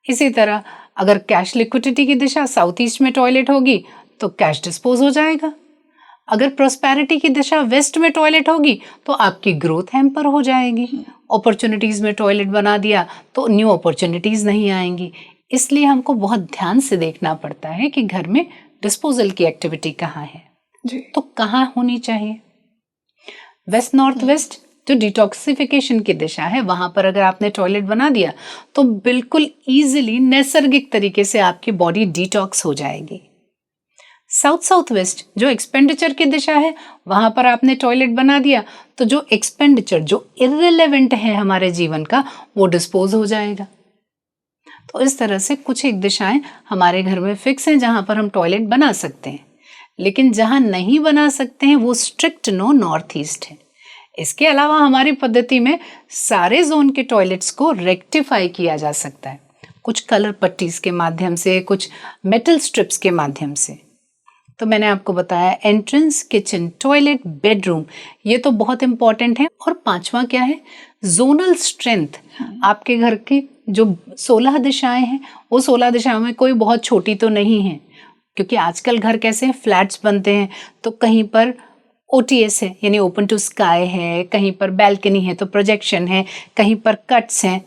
इसी तरह अगर कैश लिक्विडिटी की दिशा साउथ ईस्ट में टॉयलेट होगी तो कैश डिस्पोज हो जाएगा। अगर प्रोस्पेरिटी की दिशा वेस्ट में टॉयलेट होगी तो आपकी ग्रोथ हैम्पर हो जाएगी। अपॉर्चुनिटीज में टॉयलेट बना दिया तो न्यू अपॉर्चुनिटीज नहीं आएंगी। इसलिए हमको बहुत ध्यान से देखना पड़ता है कि घर में डिस्पोजल की एक्टिविटी कहाँ है जी। तो कहाँ होनी चाहिए। वेस्ट नॉर्थ वेस्ट जो डिटॉक्सिफिकेशन की दिशा है, वहां पर अगर आपने टॉयलेट बना दिया तो बिल्कुल इजीली नैसर्गिक तरीके से आपकी बॉडी डिटॉक्स हो जाएगी। साउथ साउथ वेस्ट जो एक्सपेंडिचर की दिशा है, वहां पर आपने टॉयलेट बना दिया तो जो एक्सपेंडिचर जो इररिलेवेंट है हमारे जीवन का, वो डिस्पोज हो जाएगा। तो इस तरह से कुछ एक दिशाएं हमारे घर में फिक्स हैं जहां पर हम टॉयलेट बना सकते हैं, लेकिन जहां नहीं बना सकते हैं वो स्ट्रिक्ट नो नॉर्थ ईस्ट है। इसके अलावा हमारी पद्धति में सारे जोन के टॉयलेट्स को रेक्टिफाई किया जा सकता है, कुछ कलर पट्टीज के माध्यम से, कुछ मेटल स्ट्रिप्स के माध्यम से। तो मैंने आपको बताया एंट्रेंस, किचन, टॉयलेट, बेडरूम, ये तो बहुत इंपॉर्टेंट है। और पांचवा क्या है, जोनल स्ट्रेंथ। आपके घर की जो 16 दिशाएं हैं, वो 16 दिशाओं में कोई बहुत छोटी तो नहीं है, क्योंकि आजकल घर कैसे हैं, फ्लैट्स बनते हैं, तो कहीं पर OTS है यानी ओपन टू स्काई है, कहीं पर बैल्कनी है तो प्रोजेक्शन है, कहीं पर कट्स हैं।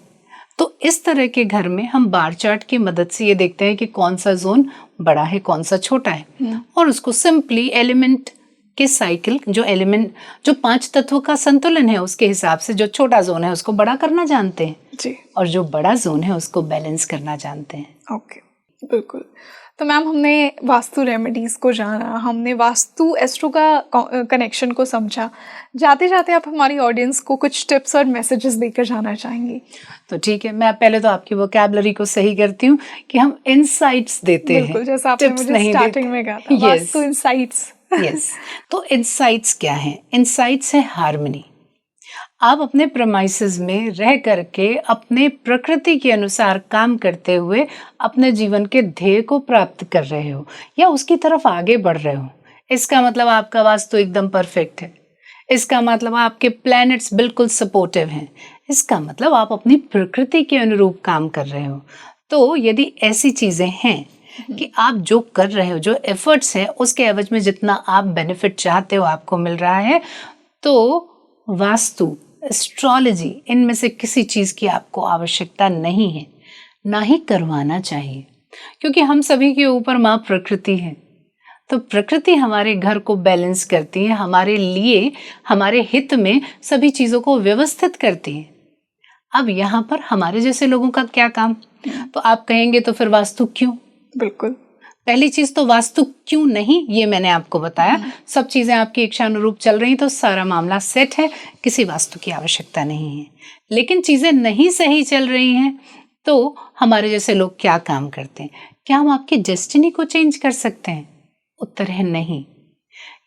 तो इस तरह के घर में हम बार चार्ट की मदद से ये देखते हैं कि कौन सा जोन बड़ा है, कौन सा छोटा है, और उसको सिंपली एलिमेंट के साइकिल, जो एलिमेंट जो 5 तत्व का संतुलन है उसके हिसाब से जो छोटा जोन है उसको बड़ा करना जानते हैं जी, और जो बड़ा जोन है उसको बैलेंस करना जानते हैं। ओके, बिल्कुल। तो मैम, हमने वास्तु रेमेडीज़ को जाना, हमने वास्तु एस्ट्रो का कनेक्शन को समझा। जाते जाते आप हमारी ऑडियंस को कुछ टिप्स और मैसेजेस देकर जाना चाहेंगी? तो ठीक है, मैं पहले तो आपकी वोकैबुलरी को सही करती हूँ कि हम इनसाइट्स देते हैं, बिल्कुल, जैसा आपने मुझे स्टार्टिंग में कहा था, वास्तु इनसाइट्स। यस, तो इनसाइट्स क्या है? इनसाइट्स है हार्मनी। आप अपने प्रेमाइसेस में रह करके अपने प्रकृति के अनुसार काम करते हुए अपने जीवन के ध्येय को प्राप्त कर रहे हो या उसकी तरफ आगे बढ़ रहे हो, इसका मतलब आपका वास्तु एकदम परफेक्ट है। इसका मतलब आपके प्लैनेट्स बिल्कुल सपोर्टिव हैं। इसका मतलब आप अपनी प्रकृति के अनुरूप काम कर रहे हो। तो यदि ऐसी चीजें हैं कि आप जो कर रहे हो, जो एफर्ट्स है, उसके एवज में जितना आप बेनिफिट चाहते हो आपको मिल रहा है, तो वास्तु, एस्ट्रोलॉजी, इनमें से किसी चीज की आपको आवश्यकता नहीं है। ना ही करवाना चाहिए, क्योंकि हम सभी के ऊपर माँ प्रकृति है। तो प्रकृति हमारे घर को बैलेंस करती है, हमारे लिए, हमारे हित में सभी चीज़ों को व्यवस्थित करती है। अब यहाँ पर हमारे जैसे लोगों का क्या काम? तो आप कहेंगे तो फिर वास्तु क्यों? बिल्कुल। पहली चीज तो वास्तु क्यों नहीं, ये मैंने आपको बताया। सब चीजें आपकी इच्छा अनुरूप चल रही तो सारा मामला सेट है, किसी वास्तु की आवश्यकता नहीं है। लेकिन चीजें नहीं सही चल रही हैं तो हमारे जैसे लोग क्या काम करते हैं? क्या हम आपकी डेस्टिनी को चेंज कर सकते हैं? उत्तर है नहीं।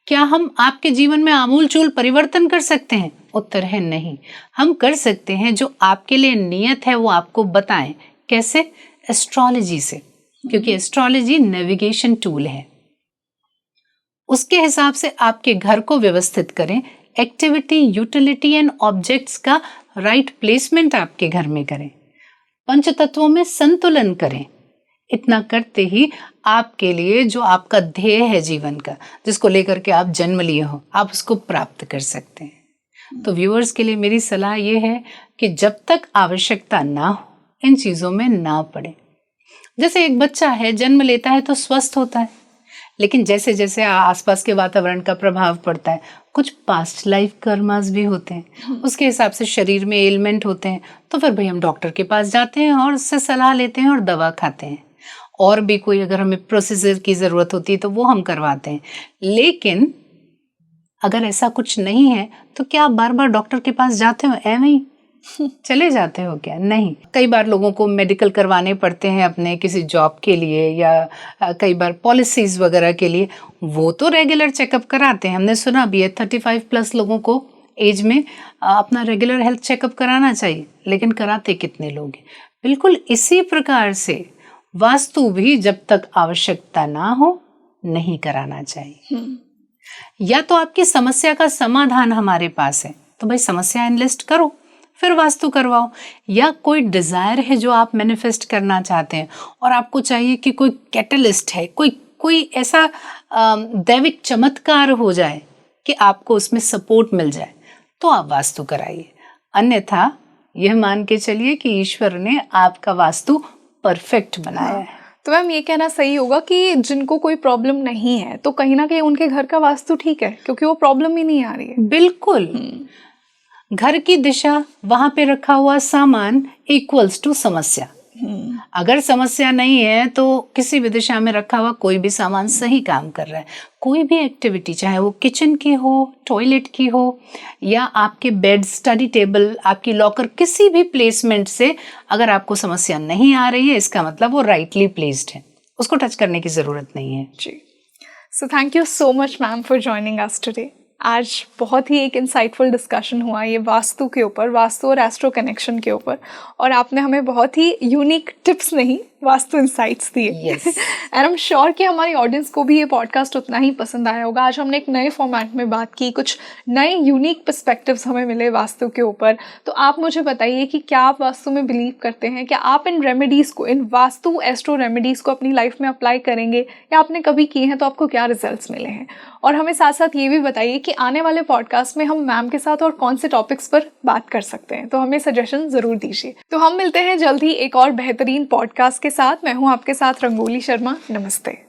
क्या हम आपके जीवन में आमूल चूल परिवर्तन कर सकते हैं? उत्तर है नहीं। हम कर सकते हैं जो आपके लिए नियत है वो आपको बताएं। कैसे? एस्ट्रोलॉजी से, क्योंकि एस्ट्रोलॉजी नेविगेशन टूल है। उसके हिसाब से आपके घर को व्यवस्थित करें, एक्टिविटी, यूटिलिटी एंड ऑब्जेक्ट्स का राइट प्लेसमेंट आपके घर में करें, पंच तत्वों में संतुलन करें। इतना करते ही आपके लिए जो आपका ध्येय है जीवन का, जिसको लेकर के आप जन्म लिए हो, आप उसको प्राप्त कर सकते हैं। तो व्यूअर्स के लिए मेरी सलाह ये है कि जब तक आवश्यकता ना हो इन चीज़ों में ना पड़े। जैसे एक बच्चा है, जन्म लेता है तो स्वस्थ होता है, लेकिन जैसे जैसे आसपास के वातावरण का प्रभाव पड़ता है, कुछ पास्ट लाइफ कर्मास भी होते हैं, उसके हिसाब से शरीर में एलिमेंट होते हैं, तो फिर भाई हम डॉक्टर के पास जाते हैं और उससे सलाह लेते हैं और दवा खाते हैं। और भी कोई अगर हमें प्रोसीजर की ज़रूरत होती है तो वो हम करवाते हैं। लेकिन अगर ऐसा कुछ नहीं है तो क्या आप बार बार डॉक्टर के पास जाते हो? एवं ही चले जाते हो क्या? नहीं। कई बार लोगों को मेडिकल करवाने पड़ते हैं अपने किसी जॉब के लिए या कई बार पॉलिसीज वगैरह के लिए, वो तो रेगुलर चेकअप कराते हैं। हमने सुना भी है 35 प्लस लोगों को एज में अपना रेगुलर हेल्थ चेकअप कराना चाहिए, लेकिन कराते कितने लोग हैं? बिल्कुल इसी प्रकार से वास्तु भी जब तक आवश्यकता ना हो नहीं कराना चाहिए। या तो आपकी समस्या का समाधान हमारे पास है तो भाई समस्या एनलिस्ट करो, फिर वास्तु करवाओ। या कोई डिजायर है जो आप मैनिफेस्ट करना चाहते हैं और आपको चाहिए कि कोई कैटलिस्ट है, कोई ऐसा दैविक चमत्कार हो जाए कि आपको उसमें सपोर्ट मिल जाए, तो आप वास्तु कराइए। अन्यथा यह मान के चलिए कि ईश्वर ने आपका वास्तु परफेक्ट बनाया है। तो मैम ये कहना सही होगा कि जिनको कोई प्रॉब्लम नहीं है तो कहीं ना कहीं उनके घर का वास्तु ठीक है, क्योंकि वो प्रॉब्लम ही नहीं आ रही है। बिल्कुल। घर की दिशा, वहां पे रखा हुआ सामान इक्वल्स टू समस्या। अगर समस्या नहीं है तो किसी भी दिशा में रखा हुआ कोई भी सामान सही काम कर रहा है। कोई भी एक्टिविटी, चाहे वो किचन की हो, टॉयलेट की हो, या आपके बेड, स्टडी टेबल, आपकी लॉकर, किसी भी प्लेसमेंट से अगर आपको समस्या नहीं आ रही है, इसका मतलब वो राइटली प्लेस्ड है, उसको टच करने की ज़रूरत नहीं है। जी। So thank you so much ma'am for joining us today. आज बहुत ही एक इंसाइटफुल डिस्कशन हुआ ये वास्तु के ऊपर, वास्तु और एस्ट्रो कनेक्शन के ऊपर, और आपने हमें बहुत ही यूनिक टिप्स नहीं, वास्तु इंसाइट्स दिए। Yes. And I am sure कि हमारी ऑडियंस को भी ये पॉडकास्ट उतना ही पसंद आया होगा। आज हमने एक नए फॉर्मेट में बात की, कुछ नए यूनिक पर्सपेक्टिव्स हमें मिले वास्तु के ऊपर। तो आप मुझे बताइए कि क्या आप वास्तु में बिलीव करते हैं? क्या आप इन रेमेडीज़ को, इन वास्तु एस्ट्रो रेमेडीज़ को अपनी लाइफ में अप्लाई करेंगे, या आपने कभी किए हैं तो आपको क्या रिजल्ट्स मिले हैं? और हमें साथ साथ ये भी बताइए कि आने वाले पॉडकास्ट में हम मैम के साथ और कौन से टॉपिक्स पर बात कर सकते हैं, तो हमें सजेशन ज़रूर दीजिए। तो हम मिलते हैं जल्द ही एक और बेहतरीन पॉडकास्ट के साथ। मैं हूँ आपके साथ रंगोली शर्मा। नमस्ते।